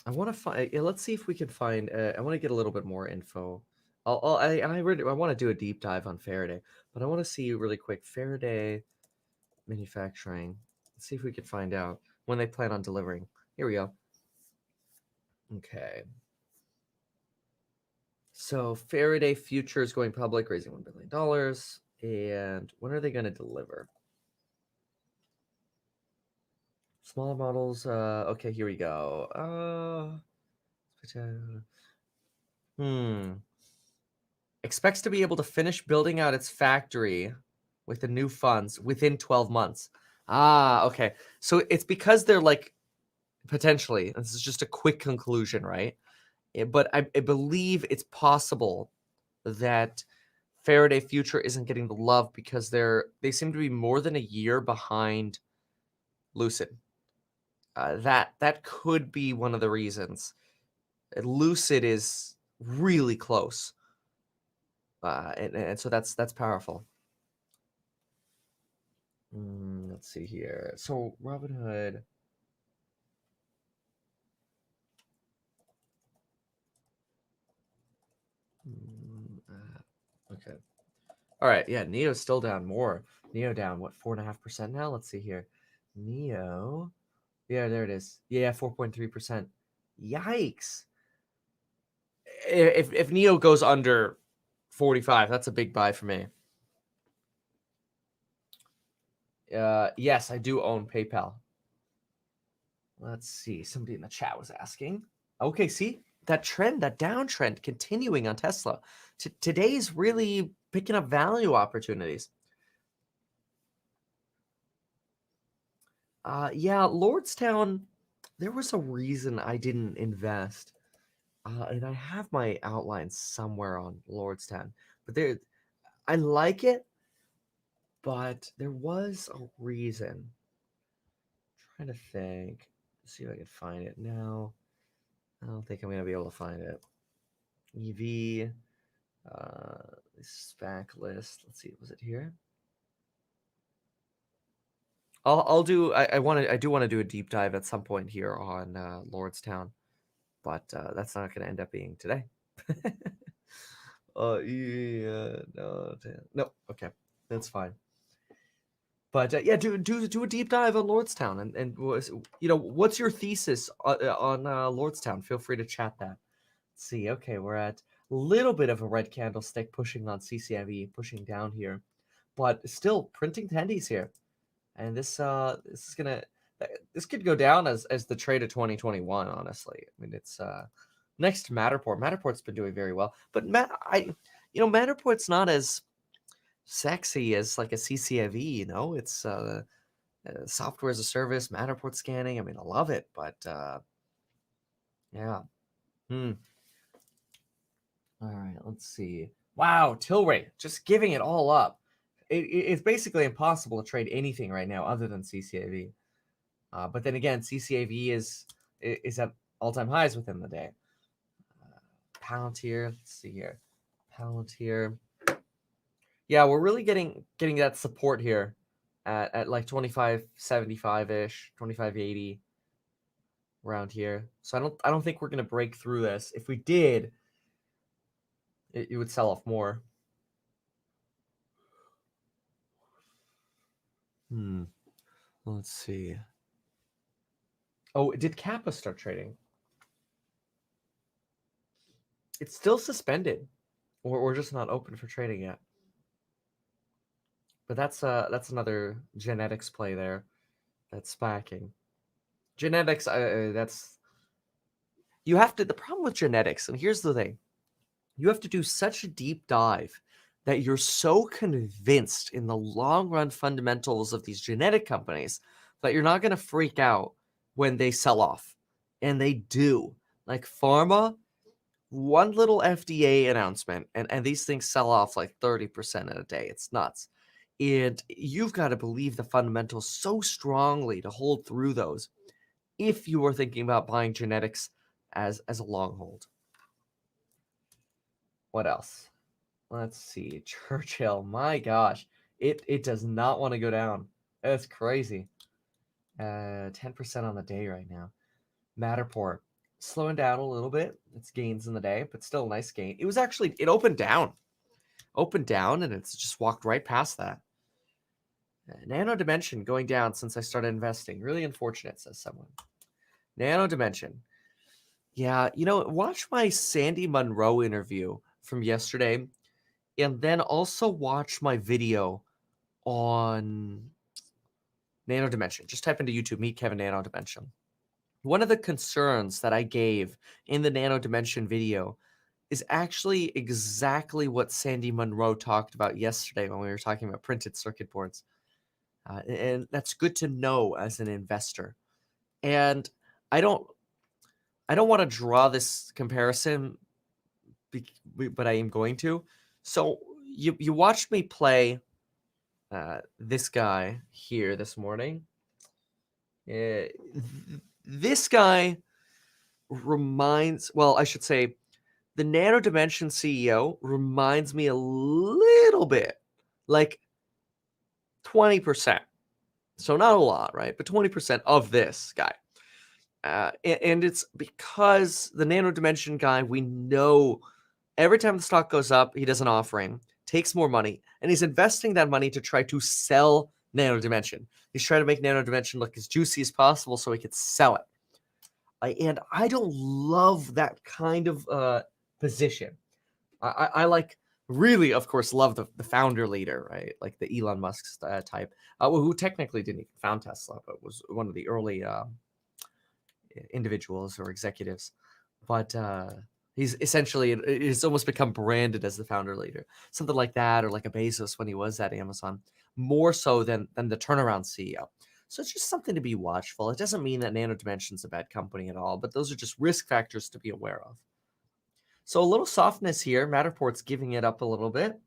I want to find. Let's see if we can find. I want to get a little bit more info. I want to do a deep dive on Faraday, but I want to see really quick Faraday manufacturing. Let's see if we can find out when they plan on delivering. Here we go. Okay. So Faraday Futures going public, raising $1 billion. And when are they going to deliver? Smaller models. Okay, here we go. Expects to be able to finish building out its factory with the new funds within 12 months. Okay. So it's because they're like, potentially, this is just a quick conclusion, right? But I believe it's possible that Faraday Future isn't getting the love because they seem to be more than a year behind Lucid. That could be one of the reasons. Lucid is really close, and so that's powerful. Let's see here. So Robinhood. Okay. All right. Yeah, Neo's still down more. Neo down, what, 4.5% now? Let's see here. Neo. Yeah, there it is. Yeah, 4.3%. Yikes. If Neo goes under 45, that's a big buy for me. Yes, I do own PayPal. Let's see. Somebody in the chat was asking. Okay, see? That trend, that downtrend continuing on Tesla. Today's really picking up value opportunities. Yeah, Lordstown, there was a reason I didn't invest. And I have my outline somewhere on Lordstown. But I like it, but there was a reason. I'm trying to think. See if I can find it now. I don't think I'm going to be able to find it. EV, SPAC list. Let's see, was it here? I do want to do a deep dive at some point here on Lordstown, but that's not going to end up being today. No, okay, that's fine. But yeah, do a deep dive on Lordstown, and what's your thesis on Lordstown? Feel free to chat that. Let's see, okay, we're at a little bit of a red candlestick pushing on CCIV, pushing down here, but still printing tendies here, and this could go down as the trade of 2021. Honestly, I mean, it's next to Matterport. Matterport's been doing very well, but Matterport's not as sexy as like a CCIV. It's software as a service, Matterport scanning. I mean, I love it, but yeah. All right, let's see. Wow, Tilray just giving it all up. It's basically impossible to trade anything right now other than CCIV. But then again, CCIV is at all-time highs within the day. Palantir, let's see here. Palantir. Yeah, we're really getting that support here at like 25.75-ish, 25.80 around here. So I don't think we're gonna break through this. If we did, it would sell off more. Let's see. Oh, did Kappa start trading? It's still suspended, or we're just not open for trading yet. But that's another genetics play there. That's SPACing. Genetics, that's you have to. The problem with genetics, and here's the thing, you have to do such a deep dive that you're so convinced in the long run fundamentals of these genetic companies that you're not going to freak out when they sell off. And they do. Like pharma, one little FDA announcement, and these things sell off like 30% in a day. It's nuts. And you've got to believe the fundamentals so strongly to hold through those if you are thinking about buying genetics as a long hold. What else? Let's see. Churchill, my gosh. It does not want to go down. That's crazy. 10% on the day right now. Matterport slowing down a little bit. It's gains in the day, but still a nice gain. It was actually, it opened down, and it's just walked right past that. Nano Dimension going down since I started investing. Really unfortunate, says someone. Nano Dimension. Yeah, watch my Sandy Munro interview from yesterday, and then also watch my video on Nano Dimension. Just type into YouTube, Meet Kevin Nano Dimension. One of the concerns that I gave in the Nano Dimension video is actually exactly what Sandy Munro talked about yesterday when we were talking about printed circuit boards. And that's good to know as an investor. And I don't want to draw this comparison, but I am going to. So you watched me play this guy here this morning. This guy reminds, well, I should say, the Nano Dimension CEO reminds me a little bit, like 20%. So not a lot, right? But 20% of this guy. And it's because the Nano Dimension guy, we know every time the stock goes up, he does an offering, takes more money, and he's investing that money to try to sell Nano Dimension. He's trying to make Nano Dimension look as juicy as possible so he could sell it. And I don't love that kind of position. I like, really, of course, love the founder leader, right? Like the Elon Musk type, who technically didn't even found Tesla, but was one of the early individuals or executives. But he's essentially, it's almost become branded as the founder leader. Something like that, or like a Bezos when he was at Amazon, more so than the turnaround CEO. So it's just something to be watchful. It doesn't mean that Nano Dimension's a bad company at all, but those are just risk factors to be aware of. So a little softness here. Matterport's giving it up a little bit.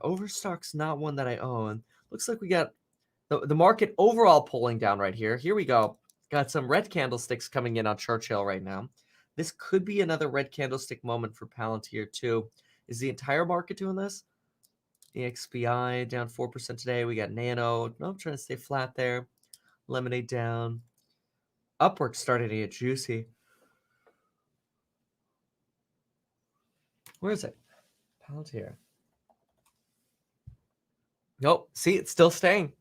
Overstock's not one that I own. Looks like we got the market overall pulling down right here. Here we go. Got some red candlesticks coming in on Churchill right now. This could be another red candlestick moment for Palantir too. Is the entire market doing this? The XBI down 4% today. We got Nano. No, I'm trying to stay flat there. Lemonade down. Upwork started to get juicy. Where is it? Palantir. Nope. See, it's still staying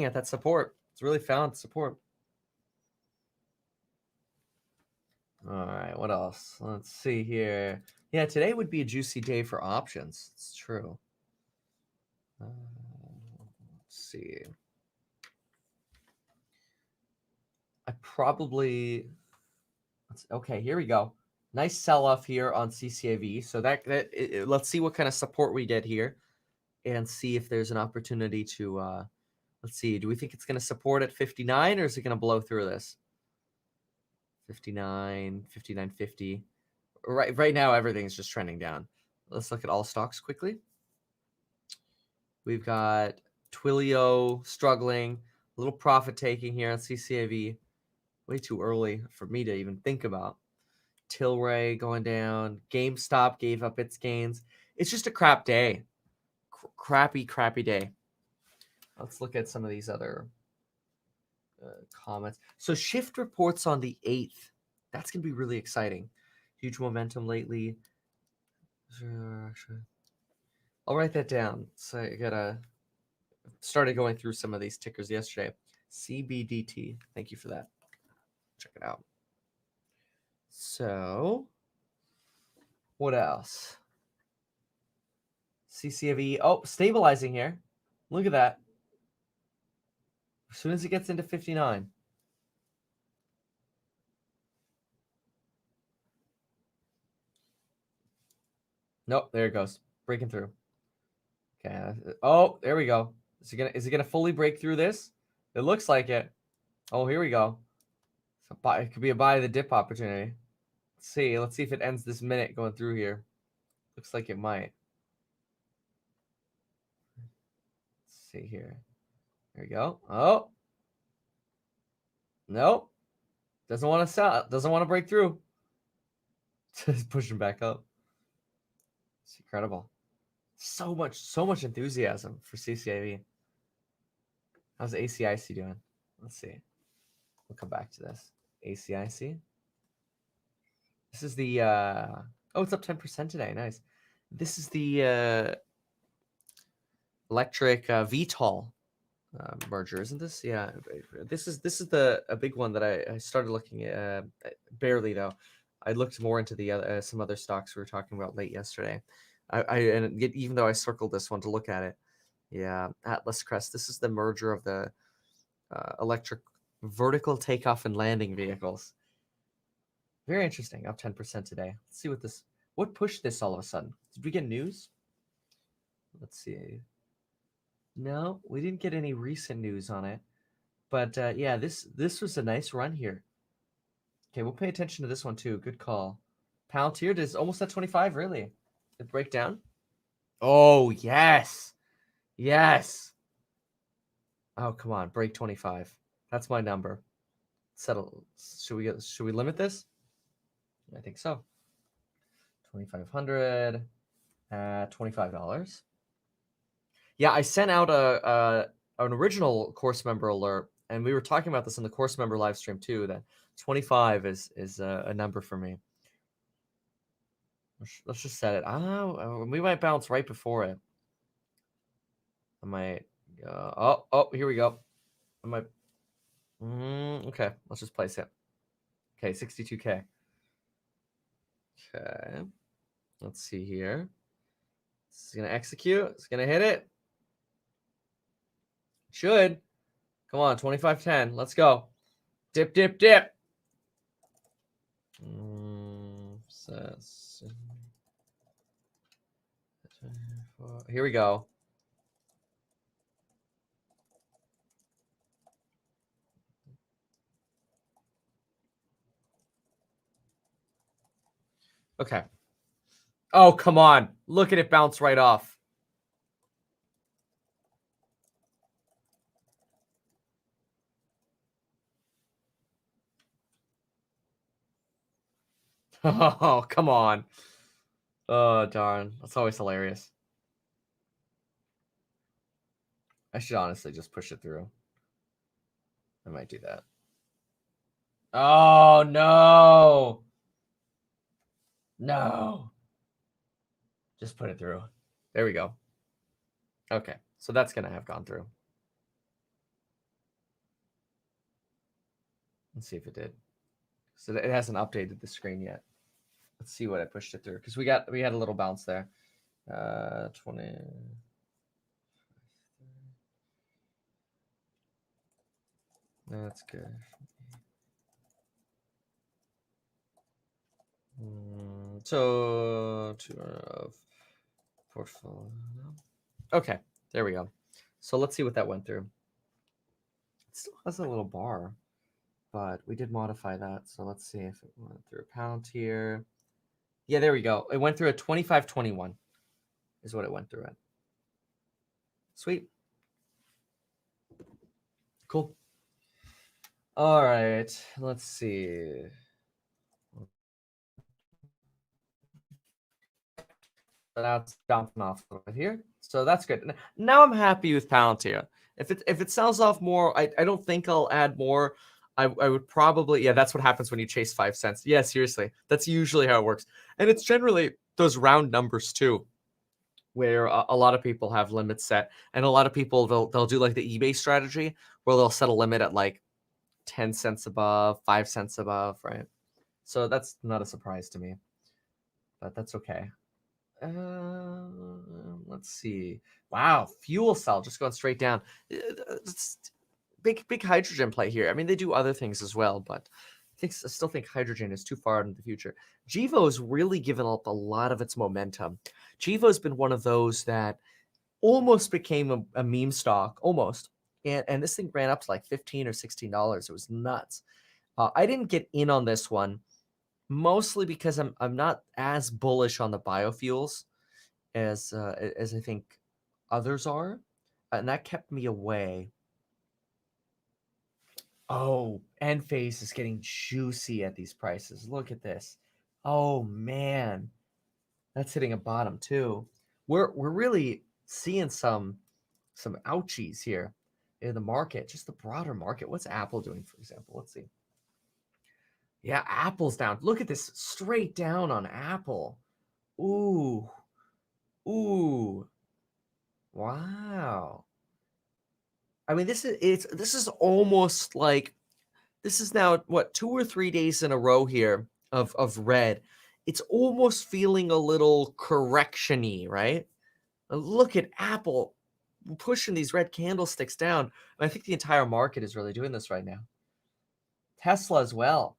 at that support. It's really found support. All right, what else? Let's see here. Yeah, today would be a juicy day for options. It's true. Let's see. Okay, here we go. Nice sell-off here on CCAV. So let's see what kind of support we get here and see if there's an opportunity to, let's see, do we think it's going to support at 59 or is it going to blow through this? 59, 59.50. Right now, everything's just trending down. Let's look at all stocks quickly. We've got Twilio struggling, a little profit taking here on CCAV. Way too early for me to even think about. Tilray going down. GameStop gave up its gains. It's just a crap day. Crappy day. Let's look at some of these other comments. So Shift reports on the 8th. That's going to be really exciting. Huge momentum lately. I'll write that down. So I started going through some of these tickers yesterday. CBDT. Thank you for that. Check it out. So, what else? CCAV. Oh, stabilizing here. Look at that. As soon as it gets into 59. Nope, there it goes. breaking through. Okay. Oh, there we go. Is it gonna fully break through this? It looks like it. Oh, here we go. So it could be a buy the dip opportunity. Let's see if it ends this minute going through here. Looks like it might. Let's see here. There we go. Oh. Nope. Doesn't want to sell. Doesn't want to break through. It's pushing back up. It's incredible. So much enthusiasm for CCIV. How's ACIC doing? Let's see. We'll come back to this. ACIC. This is the oh, it's up 10% today. Nice. This is the electric VTOL merger, isn't this? Yeah. This is a big one that I started looking at barely though. I looked more into the some other stocks we were talking about late yesterday. Even though I circled this one to look at it. Yeah, Atlas Crest. This is the merger of the electric vertical takeoff and landing vehicles. Very interesting. Up 10% today. Let's see what pushed this all of a sudden. Did we get news? Let's see. No, we didn't get any recent news on it. But yeah, this was a nice run here. Okay, we'll pay attention to this one too. Good call. Palantir is almost at 25, really. The breakdown. Oh, yes. Yes. Oh, come on. Break 25. That's my number. Settle. Should we limit this? I think so. 2,500 at $25. Yeah, I sent out an original course member alert, and we were talking about this in the course member live stream too, that 25 is a number for me. Let's just set it. We might bounce right before it. I might. Oh, here we go. I might. Okay, let's just place it. Okay, 62K. Okay, let's see here. It's gonna execute. It's gonna hit it. Should. Come on, 25.10. Let's go. Dip, dip, dip. Here we go. Okay. Oh, come on. Look at it bounce right off. Oh, come on. Oh, darn. That's always hilarious. I should honestly just push it through. I might do that. Oh, no. No. Just put it through. There we go. Okay. So that's going to have gone through. Let's see if it did. So it hasn't updated the screen yet. Let's see what I pushed it through, because we had a little bounce there. 20. That's good. So 2 of portfolio. Okay, there we go. So let's see what that went through. It still has a little bar, but we did modify that. So let's see if it went through a Palantir. Yeah, there we go. It went through a 25.21 is what it went through at. Sweet. Cool. All right, let's see. So now it's bouncing off a little bit here. So that's good. Now I'm happy with Palantir. If it sells off more, I don't think I'll add more. I would probably, yeah, that's what happens when you chase 5 cents. Yeah, seriously. That's usually how it works. And it's generally those round numbers too, where a lot of people have limits set. And a lot of people, they'll do like the eBay strategy where they'll set a limit at like 10 cents above, 5 cents above, right? So that's not a surprise to me, but that's okay. Let's see. Wow, fuel cell just going straight down. It's big hydrogen play here. I mean, they do other things as well, but still think hydrogen is too far into the future. Gevo's really given up a lot of its momentum. Gevo's been one of those that almost became a meme stock, almost. And this thing ran up to like $15 or $16. It was nuts. I didn't get in on this one, mostly because I'm not as bullish on the biofuels as I think others are, and that kept me away. Oh, Enphase is getting juicy at these prices. Look at this. Oh man, that's hitting a bottom too. We're really seeing some ouchies here in the market, just the broader market. What's Apple doing, for example? Let's see. Yeah, Apple's down. Look at this, straight down on Apple. Ooh. Wow. I mean, this is almost like, this is now what, 2 or 3 days in a row here of red. It's almost feeling a little correction-y, right? Look at Apple pushing these red candlesticks down. And I think the entire market is really doing this right now. Tesla as well.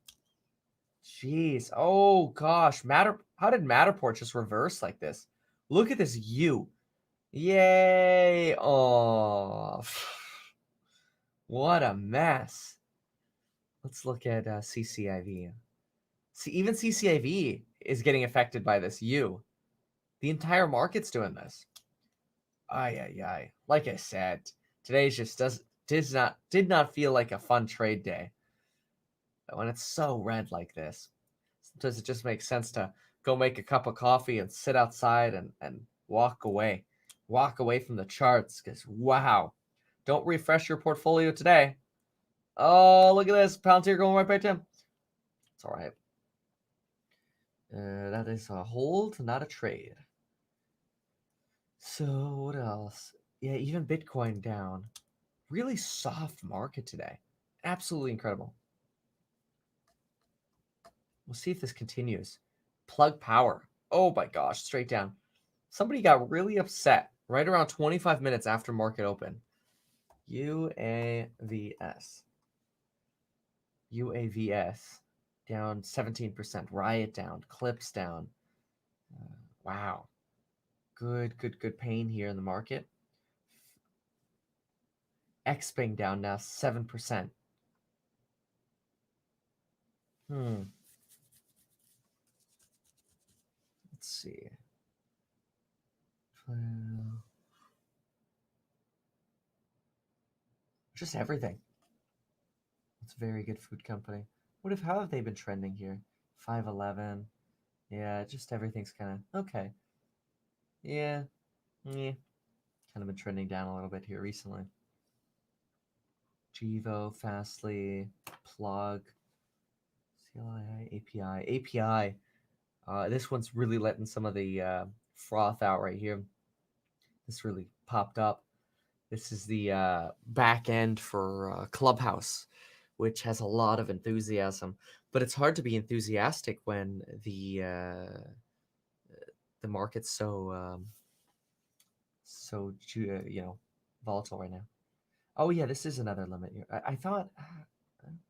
Jeez. Oh gosh. How did Matterport just reverse like this? Look at this U. Yay. Oh. What a mess. Let's look at CCIV. See, even CCIV is getting affected by this U. The entire market's doing this. Ay. Like I said, today's just did not feel like a fun trade day. But when it's so red like this, sometimes it just makes sense to go make a cup of coffee and sit outside and walk away. Walk away from the charts, because wow. Don't refresh your portfolio today. Oh, look at this. Palantir going right back to him. It's all right. That is a hold, not a trade. So what else? Yeah, even Bitcoin down. Really soft market today. Absolutely incredible. We'll see if this continues. Plug Power. Oh my gosh, straight down. Somebody got really upset right around 25 minutes after market open. UAVS down 17%. Riot down. Clips down. Wow. Good pain here in the market. Xpeng down now 7%. Let's see. Just everything. It's a very good food company. How have they been trending here? 511. Yeah, just everything's kind of okay. Yeah. Kind of been trending down a little bit here recently. Gevo, Fastly, Plug, CLI, API. This one's really letting some of the froth out right here. This really popped up. This is the back end for Clubhouse, which has a lot of enthusiasm. But it's hard to be enthusiastic when the market's so volatile right now. Oh yeah, this is another limit here. I thought.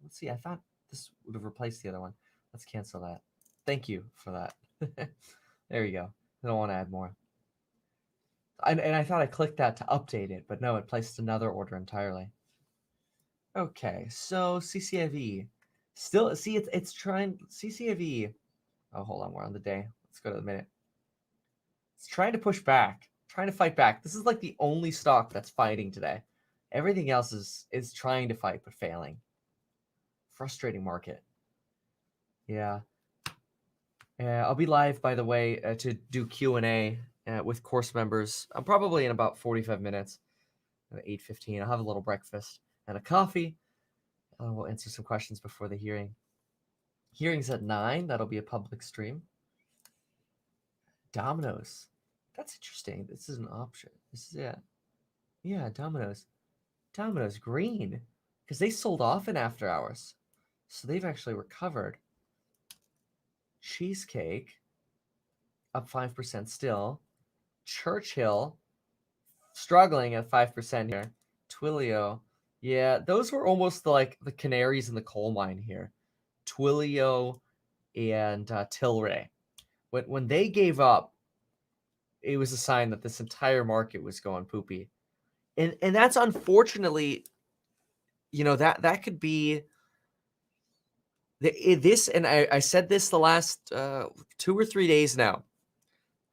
Let's see. I thought this would have replaced the other one. Let's cancel that. Thank you for that. There you go. I don't want to add more. And I thought I clicked that to update it, but no, it placed another order entirely. Okay, so CCIV. Still, see, it's trying, CCIV. Oh, hold on, we're on the day. Let's go to the minute. It's trying to push back, trying to fight back. This is like the only stock that's fighting today. Everything else is trying to fight, but failing. Frustrating market. Yeah. I'll be live, by the way, to do Q&A with course members. I'm probably in about 45 minutes, at 8:15. I'll have a little breakfast and a coffee. We'll answer some questions before the hearing. Hearing's at 9. That'll be a public stream. Domino's. That's interesting. This is an option. This is it. Yeah, Domino's. Domino's green, because they sold off in after hours. So they've actually recovered. Cheesecake up 5% still. Churchill struggling at 5% here. Twilio, yeah, those were almost like the canaries in the coal mine here. Twilio and Tilray. When they gave up, it was a sign that this entire market was going poopy. And that's unfortunately, that could be this. And I said this the last 2 or 3 days now.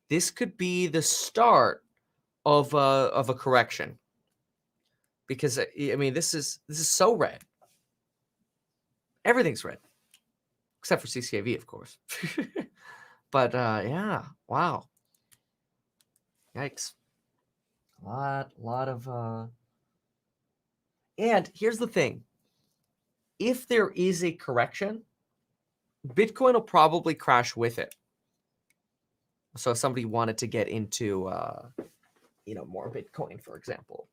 This could be the start of a correction, because I mean this is so red. Everything's red, except for CCAV, of course. But yeah, wow, yikes, lot of. And here's the thing: if there is a correction, Bitcoin will probably crash with it. So if somebody wanted to get into, more Bitcoin, for example,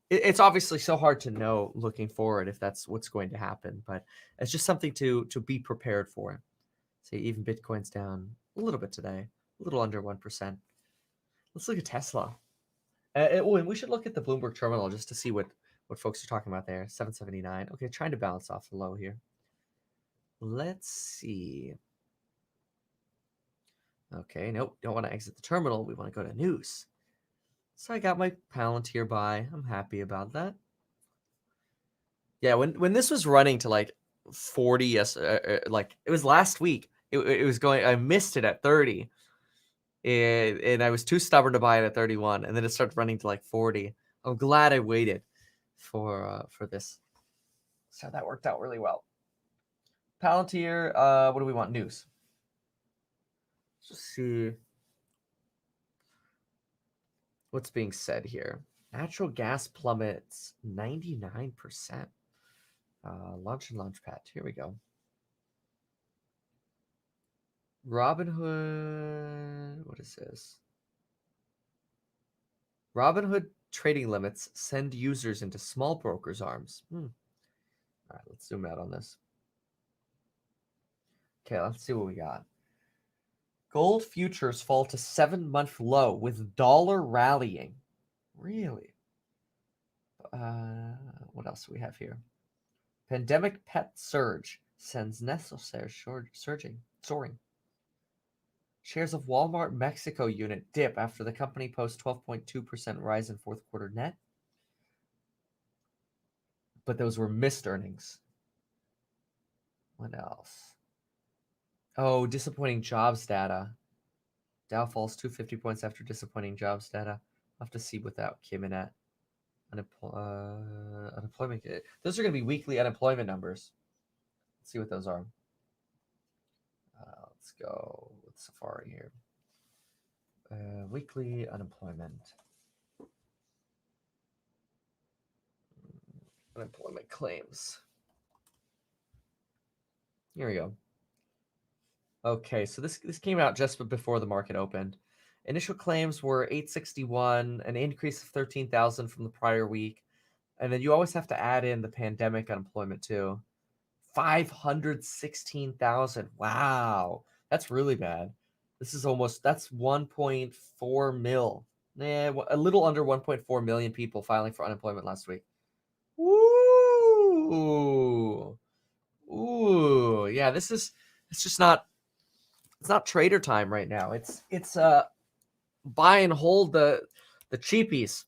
it's obviously so hard to know looking forward if that's what's going to happen, but it's just something to be prepared for. See, even Bitcoin's down a little bit today, a little under 1%. Let's look at Tesla. And we should look at the Bloomberg terminal just to see what folks are talking about there. 779. Okay, trying to balance off the low here. Let's see. Okay, nope, don't want to exit the terminal. We want to go to news. So I got my Palantir buy. I'm happy about that. Yeah, when this was running to like 40, yes, like it was last week. It was going. I missed it at 30, and I was too stubborn to buy it at 31, and then it started running to like 40. I'm glad I waited for this. So that worked out really well. Palantir. What do we want? News. Let's see what's being said here. Natural gas plummets 99%. Launch and Launchpad. Here we go. Robinhood. What is this? Robinhood trading limits send users into small brokers' arms. All right, let's zoom out on this. Okay, let's see what we got. Gold futures fall to 7-month low with dollar rallying. Really? What else do we have here? Pandemic pet surge sends necessary soaring. Shares of Walmart Mexico unit dip after the company posts 12.2% rise in fourth quarter net. But those were missed earnings. What else? Oh, disappointing jobs data. Dow falls 250 points after disappointing jobs data. I'll have to see what that came in at. Unemployment. Those are going to be weekly unemployment numbers. Let's see what those are. Let's go with Safari here. Weekly unemployment. Unemployment claims. Here we go. Okay, so this came out just before the market opened. Initial claims were 861, an increase of 13,000 from the prior week. And then you always have to add in the pandemic unemployment too. 516,000. Wow. That's really bad. That's 1.4 mil. A little under 1.4 million people filing for unemployment last week. Ooh. Yeah, it's just not, it's not trader time right now. It's buy and hold the cheapies.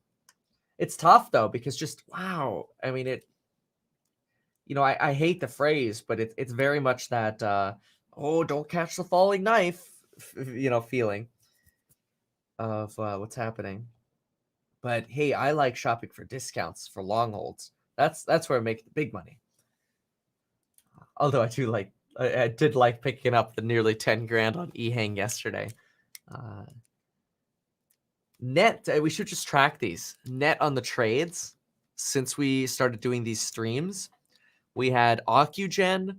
It's tough though, because just wow. I mean I hate the phrase, but it's very much that don't catch the falling knife, feeling of what's happening. But hey, I like shopping for discounts for long holds. That's where I make the big money. Although I did like picking up the nearly 10 grand on eHang yesterday. Net, we should just track these. Net on the trades since we started doing these streams. We had Ocugen.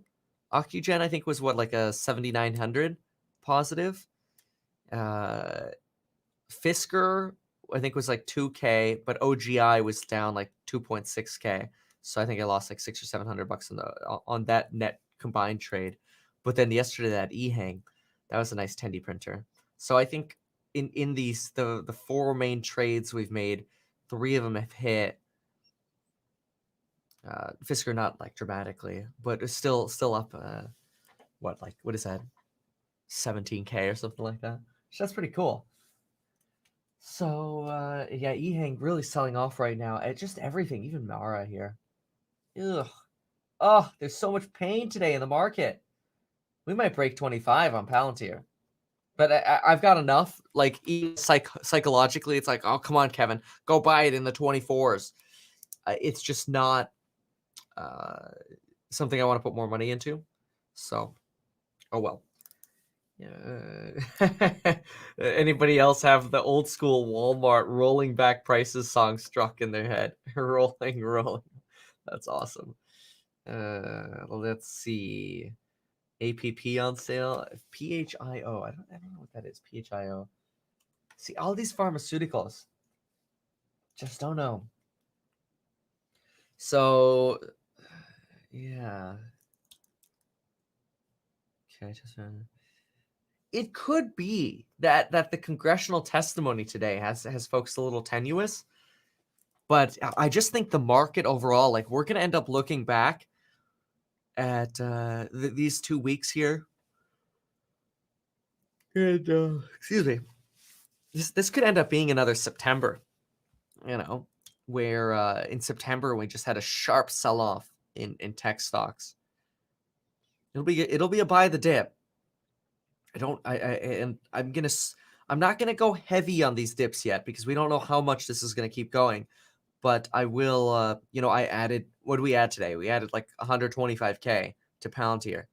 Ocugen, I think, was like a 7,900 positive. Fisker, I think, was like 2K, but OGI was down like 2.6K. So I think I lost like $600 or $700 on that net combined trade. But then yesterday, that eHang, that was a nice Tendy printer. So I think in these the 4 main trades we've made, 3 of them have hit. Fisker not like dramatically, but it's still up what is that? 17K or something like that. So that's pretty cool. So yeah, Ehang really selling off right now at just everything, even Mara here. Ugh. Oh, there's so much pain today in the market. We might break 25 on Palantir. But I've got enough. Like, even psychologically, it's like, oh, come on, Kevin, go buy it in the 24s. It's just not something I want to put more money into. So, oh well. Yeah. Anybody else have the old school Walmart rolling back prices song struck in their head? rolling. That's awesome. Let's see. APP on sale. PHIO. I don't know what that is. PHIO. See, all these pharmaceuticals. Just don't know. So, yeah. Okay, it could be that the congressional testimony today has folks a little tenuous, but I just think the market overall, like, we're gonna end up looking back at these 2 weeks here, and excuse me, this could end up being another September, where in September we just had a sharp sell off in tech stocks. It'll be a buy the dip. I'm not gonna go heavy on these dips yet because we don't know how much this is gonna keep going. But I will, I added, what did we add today? We added like 125K to Palantir.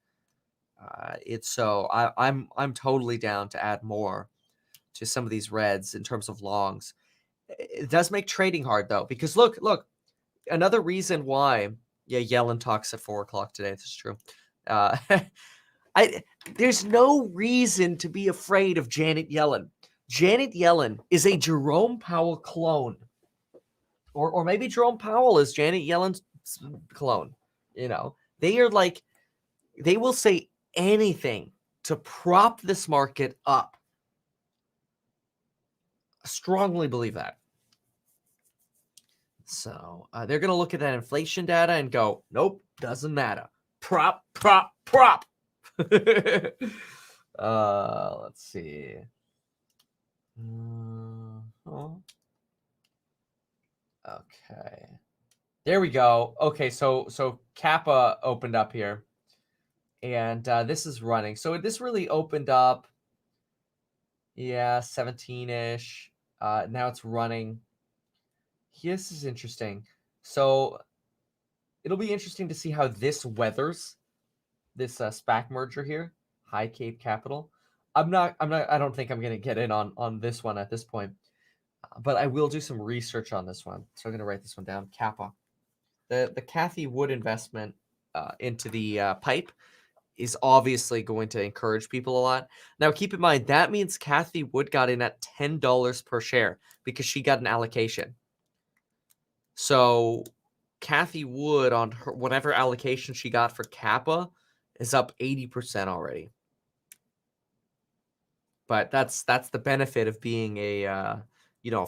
I'm totally down to add more to some of these reds in terms of longs. It does make trading hard though, because look, another reason why, Yellen talks at 4:00 today. This is true. There's no reason to be afraid of Janet Yellen. Janet Yellen is a Jerome Powell clone. Or maybe Jerome Powell is Janet Yellen's clone. They are like, they will say anything to prop this market up. I strongly believe that. So they're going to look at that inflation data and go, nope, doesn't matter. Prop. Let's see. Okay. There we go. Okay, so Kappa opened up here. And this is running. So this really opened up, 17-ish. Now it's running. This is interesting. So it'll be interesting to see how this weathers this SPAC merger here, High Cape Capital. I don't think I'm going to get in on this one at this point, but I will do some research on this one. So I'm going to write this one down. Kappa. The Cathie Wood investment into the pipe is obviously going to encourage people a lot. Now, keep in mind, that means Cathie Wood got in at $10 per share because she got an allocation. So Cathie Wood, on her whatever allocation she got for Kappa, is up 80% already. But that's the benefit of being a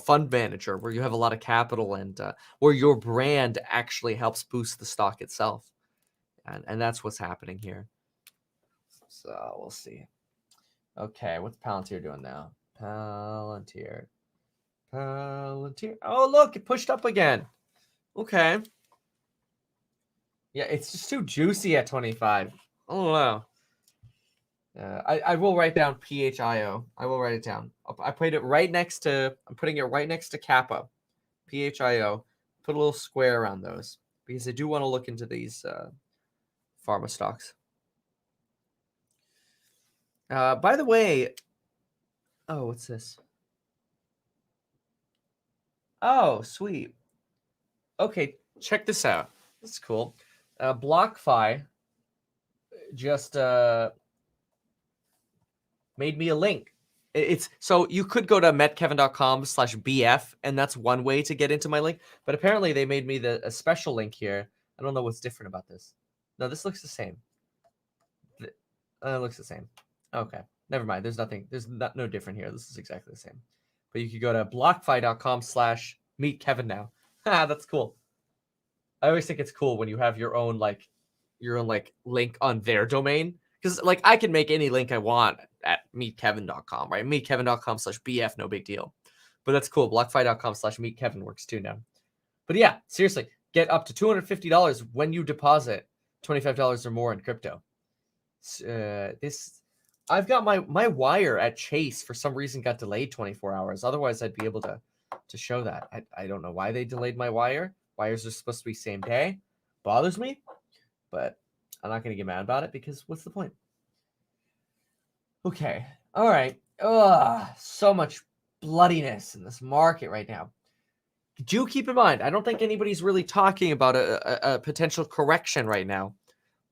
fund manager, where you have a lot of capital and where your brand actually helps boost the stock itself. And that's what's happening here. So we'll see. Okay, what's Palantir doing now? Palantir. Oh, look, it pushed up again. Okay. Yeah, it's just too juicy at 25. Oh, wow. I will write down PHIO. I will write it down. I put it right next to, I'm putting it right next to Kappa. PHIO. Put a little square around those because I do want to look into these pharma stocks. By the way, oh, what's this? Oh, sweet. Okay, check this out. This is cool. BlockFi just made me a link. It's so you could go to metkevin.com/BF, and that's one way to get into my link. But apparently they made me a special link here. I don't know what's different about this. No, this looks the same. It looks the same. Okay, never mind. There's nothing. There's no different here. This is exactly the same. But you could go to blockfi.com/meetkevin now. That's cool. I always think it's cool when you have your own link on their domain, Because like I can make any link I want at meetkevin.com, right? Meetkevin.com/BF, no big deal. But that's cool. BlockFi.com/meetkevin works too now. But yeah, seriously, get up to $250 when you deposit $25 or more in crypto. I've got my wire at Chase for some reason got delayed 24 hours. Otherwise, I'd be able to show that. I don't know why they delayed my wire. Wires are supposed to be same day. Bothers me, but I'm not going to get mad about it because what's the point? Okay. All right. So much bloodiness in this market right now. Do keep in mind, I don't think anybody's really talking about a potential correction right now,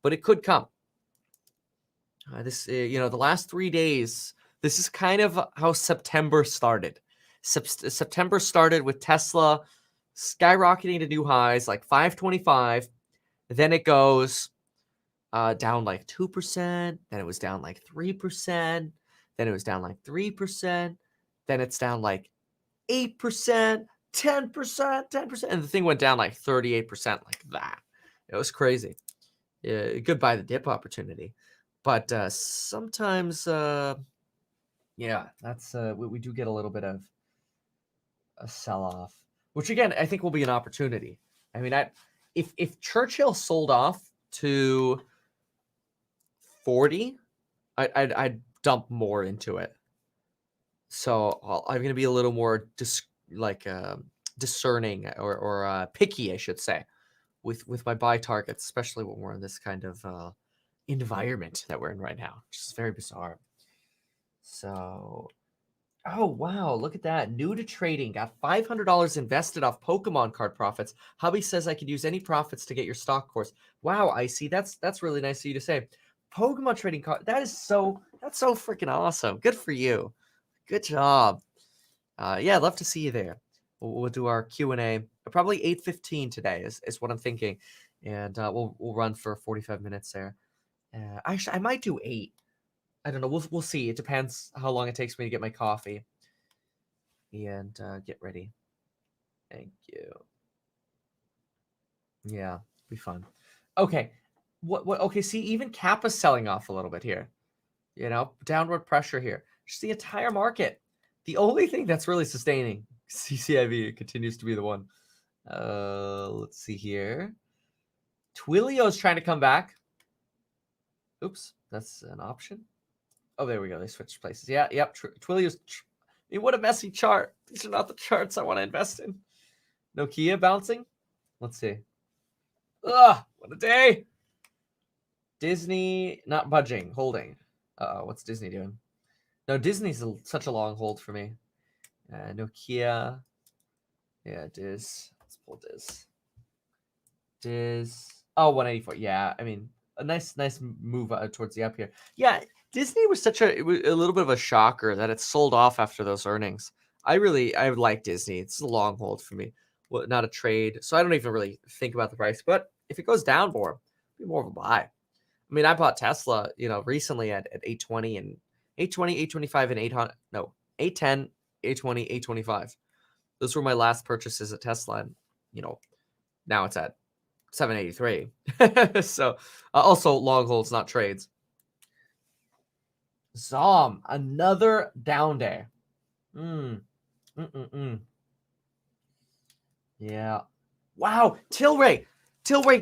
but it could come. The last 3 days, this is kind of how September started. September started with Tesla skyrocketing to new highs, like 525. Then it goes down like 2%. Then it was down like 3%. Then it was down like 3%. Then it's down like 8%, 10%. And the thing went down like 38% like that. It was crazy. Goodbye the dip opportunity. But sometimes, that's we do get a little bit of a sell-off, which again I think will be an opportunity. I mean, if Churchill sold off to 40, I'd dump more into it. So I'm going to be a little more discerning or picky, I should say, with my buy targets, especially when we're in this kind of environment that we're in right now, which is very bizarre. So, oh wow, look at that. New to trading, got $500 invested off Pokemon card profits. Hubby says I could use any profits to get your stock course. Wow, Icy, that's really nice of you to say. Pokemon trading card, that's so freaking awesome. Good for you. Good job. Yeah, I'd love to see you there. We'll do our Q&A probably 8:15 today is what I'm thinking, and we'll run for 45 minutes there. Actually, I might do 8. I don't know. We'll see. It depends how long it takes me to get my coffee and get ready. Thank you. Yeah, be fun. Okay. What? Okay. See, even Kappa's selling off a little bit here. Downward pressure here. Just the entire market. The only thing that's really sustaining CCIV continues to be the one. Let's see here. Twilio's trying to come back. Oops, that's an option. Oh, there we go. They switched places. Yeah, yep. Twilio's. I mean, what a messy chart. These are not the charts I want to invest in. Nokia bouncing. Let's see. Ugh, what a day. Disney not budging, holding. What's Disney doing? No, Disney's such a long hold for me. Nokia. Yeah, Diz. Let's pull Diz. Diz. Oh, 184. Yeah, I mean, a nice move towards the up here. Yeah, Disney was it was a little bit of a shocker that it sold off after those earnings. I like Disney. It's a long hold for me. Well, not a trade. So I don't even really think about the price. But if it goes down more, it'll be more of a buy. I mean, I bought Tesla, recently at 820 and 820, 825 and 800. No, 810, 820, 825. Those were my last purchases at Tesla. And, now it's at 783. So also long holds, not trades. ZOM, another down day. Yeah. Wow. Tilray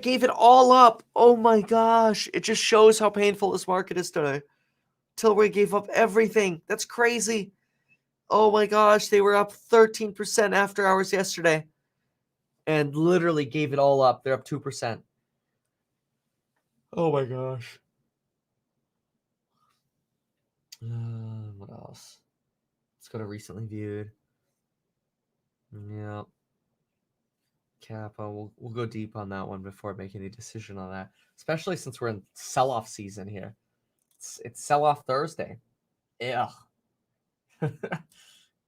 gave it all up. Oh my gosh. It just shows how painful this market is today. Tilray gave up everything. That's crazy. Oh my gosh. They were up 13% after hours yesterday and literally gave it all up. They're up 2%. Oh my gosh. What else? Let's go to recently viewed. Yeah. Kappa. We'll go deep on that one before I make any decision on that, especially since we're in sell-off season here. It's sell-off Thursday. Ugh.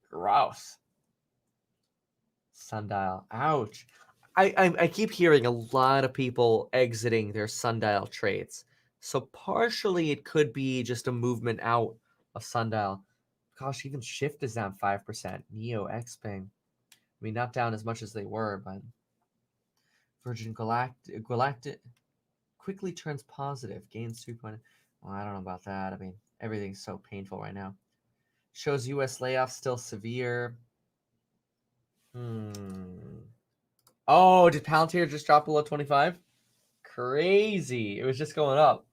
Gross. Sundial. Ouch. I keep hearing a lot of people exiting their Sundial trades. So partially it could be just a movement out of Sundial. Gosh, even Shift is down 5%. Neo, Xpeng. I mean, not down as much as they were, but Virgin Galactic quickly turns positive, gains 3 point. Well, I don't know about that. I mean, everything's so painful right now. Shows U.S. layoffs still severe. Oh, did Palantir just drop below 25? Crazy. It was just going up.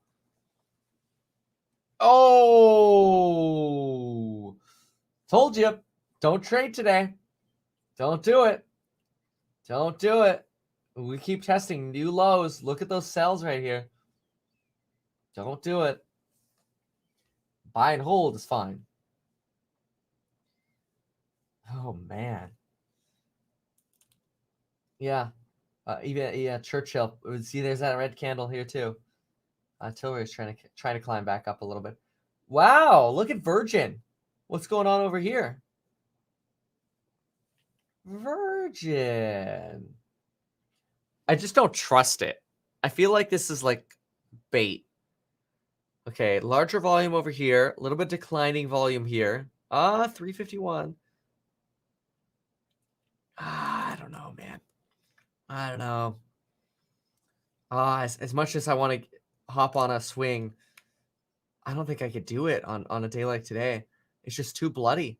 Oh, told you. Don't trade today. Don't do it. Don't do it. We keep testing new lows. Look at those sells right here. Don't do it. Buy and hold is fine. Oh, man. Yeah. Even Churchill. See, there's that red candle here too. Tilray is trying to climb back up a little bit. Wow, look at Virgin. What's going on over here? Virgin. I just don't trust it. I feel like this is like bait. Okay, larger volume over here, a little bit declining volume here. 351. I don't know, man. I don't know. As much as I want to hop on a swing, I don't think I could do it on a day like today. It's just too bloody.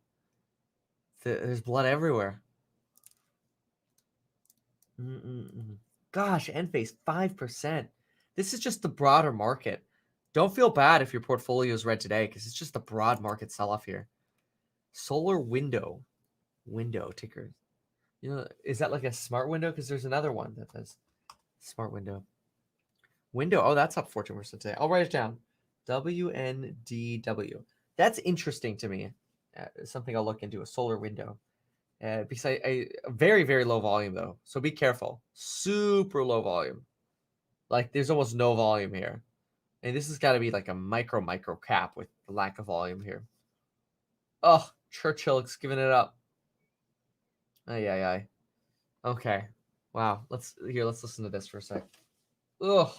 There's blood everywhere. Gosh, Enphase 5%. This is just the broader market. Don't feel bad if your portfolio is red today because it's just the broad market sell-off here. Solar window ticker. You know, is that like a smart window? Because there's another one that says smart window. Oh, that's up 14% today. I'll write it down. WNDW. That's interesting to me. Something I'll look into, a solar window. Because I very, very low volume though. So be careful. Super low volume. Like there's almost no volume here. And this has got to be like a micro cap with the lack of volume here. Oh, Churchill is giving it up. Ay. Okay. Wow. Let's listen to this for a sec. Ugh.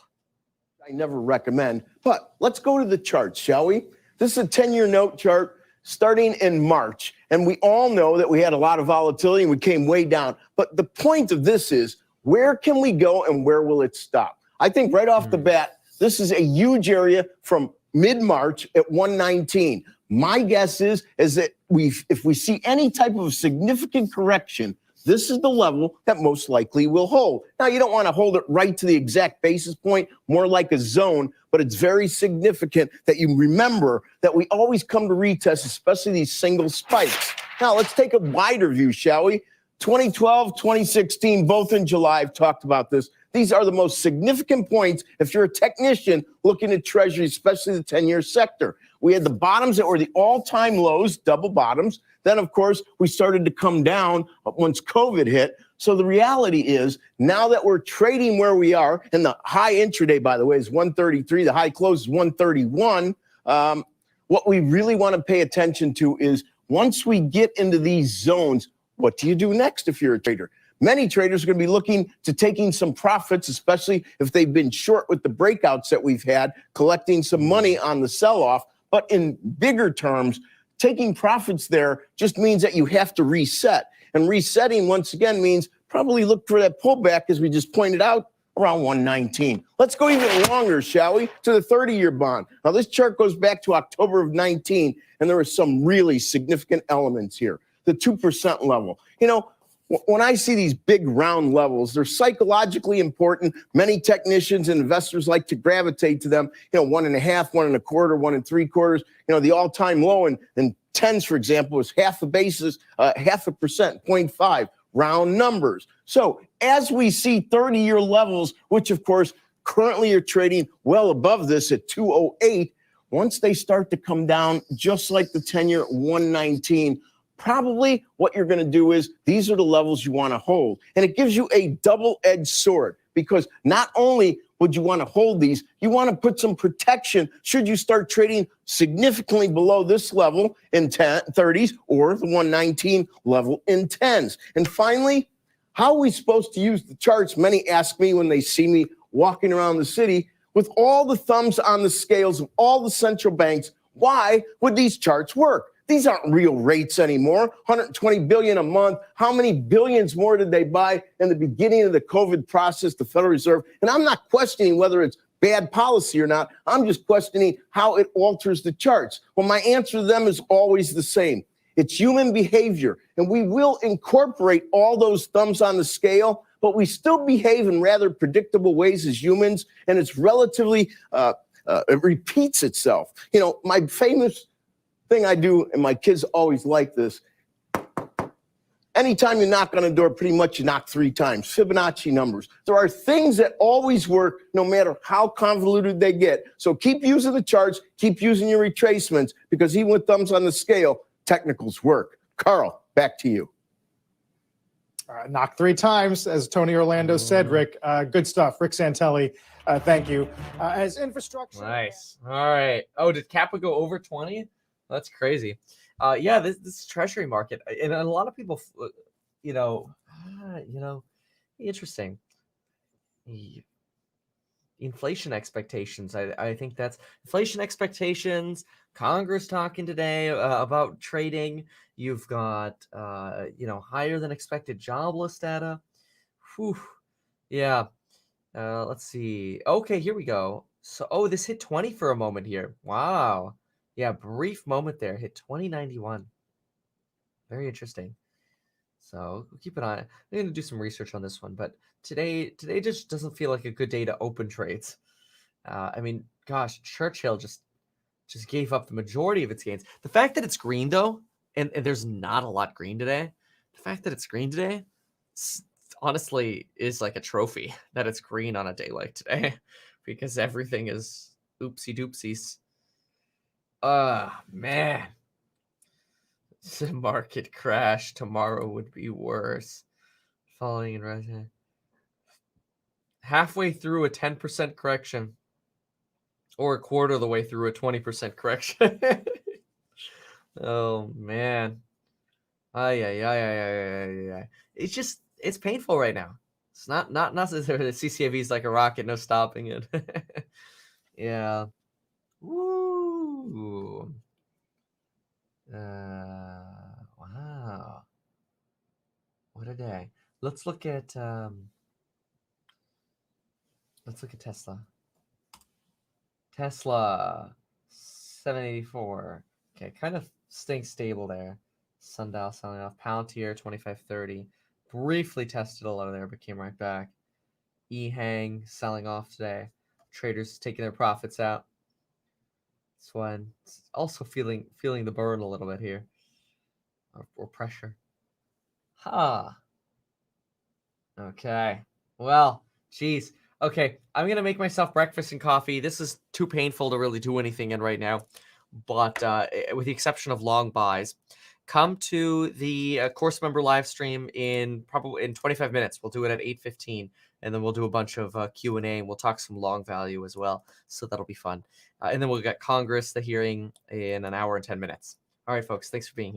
I never recommend, but let's go to the charts, shall we? This is a 10-year note chart starting in March, and we all know that we had a lot of volatility and we came way down. But the point of this is, where can we go and where will it stop? I think right off the bat, this is a huge area from mid-March at 119. My guess is that if we see any type of significant correction, this is the level that most likely will hold. Now, you don't want to hold it right to the exact basis point, more like a zone, but it's very significant that you remember that we always come to retest, especially these single spikes. Now, let's take a wider view, shall we? 2012, 2016, both in July, I've talked about this. These are the most significant points if you're a technician looking at Treasury, especially the 10-year sector. We had the bottoms that were the all-time lows, double bottoms. Then, of course, we started to come down once COVID hit. So the reality is now that we're trading where we are, and the high intraday, by the way, is 133. The high close is 131. What we really want to pay attention to is once we get into these zones, what do you do next if you're a trader? Many traders are going to be looking to taking some profits, especially if they've been short with the breakouts that we've had, collecting some money on the sell-off. But in bigger terms, taking profits there just means that you have to reset. And resetting, once again, means probably look for that pullback, as we just pointed out, around 119. Let's go even longer, shall we, to the 30-year bond. Now, this chart goes back to October of 19, and there are some really significant elements here. The 2% level. You know, when I see these big round levels, they're psychologically important. Many technicians and investors like to gravitate to them. You know, 1.5, 1.25, 1.75. You know, the all-time low in tens, for example, is half a basis, 0.5%, 0.5, round numbers. So as we see 30-year levels, which of course currently are trading well above this at 208, once they start to come down, just like the 10-year 119. Probably what you're going to do is these are the levels you want to hold. And it gives you a double-edged sword because not only would you want to hold these, you want to put some protection should you start trading significantly below this level in 30s or the 119 level in 10s. And finally, how are we supposed to use the charts? Many ask me when they see me walking around the city with all the thumbs on the scales of all the central banks. Why would these charts work? These aren't real rates anymore. 120 billion a month. How many billions more did they buy in the beginning of the COVID process, the Federal Reserve? And I'm not questioning whether it's bad policy or not. I'm just questioning how it alters the charts. Well, my answer to them is always the same. It's human behavior, and we will incorporate all those thumbs on the scale, but we still behave in rather predictable ways as humans, and it's relatively, it repeats itself. You know, my famous thing I do, and my kids always like this, anytime you knock on a door, pretty much you knock 3 times, Fibonacci numbers. There are things that always work no matter how convoluted they get. So keep using the charts, keep using your retracements, because even with thumbs on the scale, technicals work. Carl, back to you. Knocked 3 times, as Tony Orlando said, Rick. Good stuff. Rick Santelli, thank you. As infrastructure. Nice. All right. Oh, did Kappa go over 20? That's crazy. Yeah, this treasury market, and a lot of people, interesting. Inflation expectations. I think that's inflation expectations. Congress talking today about trading. You've got, higher than expected jobless data. Whew. Yeah. Let's see. Okay, here we go. So, this hit 20 for a moment here. Wow. Yeah, brief moment there. Hit 2091. Very interesting. So we'll keep an eye. I'm going to do some research on this one, but today just doesn't feel like a good day to open trades. I mean, gosh, Churchill just gave up the majority of its gains. The fact that it's green though, and there's not a lot green today. The fact that it's green today, honestly, is like a trophy that it's green on a day like today, because everything is oopsie doopsies. Man. The market crash tomorrow would be worse. Falling in Russia. Halfway through a 10% correction. Or a quarter of the way through a 20% correction. Oh, man. It's painful right now. It's not necessarily the CCAV is like a rocket, no stopping it. Yeah. Woo. Wow. What a day. Let's look at Tesla. Tesla 784. Okay, kind of staying stable there. Sundial selling off. Palantir 2530. Briefly tested a low there, but came right back. EHang selling off today. Traders taking their profits out. This one also feeling the burn a little bit here, or pressure. Okay. Well, geez. Okay, I'm gonna make myself breakfast and coffee. This is too painful to really do anything in right now, but with the exception of long buys, come to the course member live stream in 25 minutes. We'll do it at 8:15. And then we'll do a bunch of Q&A, and we'll talk some long value as well. So that'll be fun. And then we'll get Congress, the hearing, in an hour and 10 minutes. All right, folks. Thanks for being here.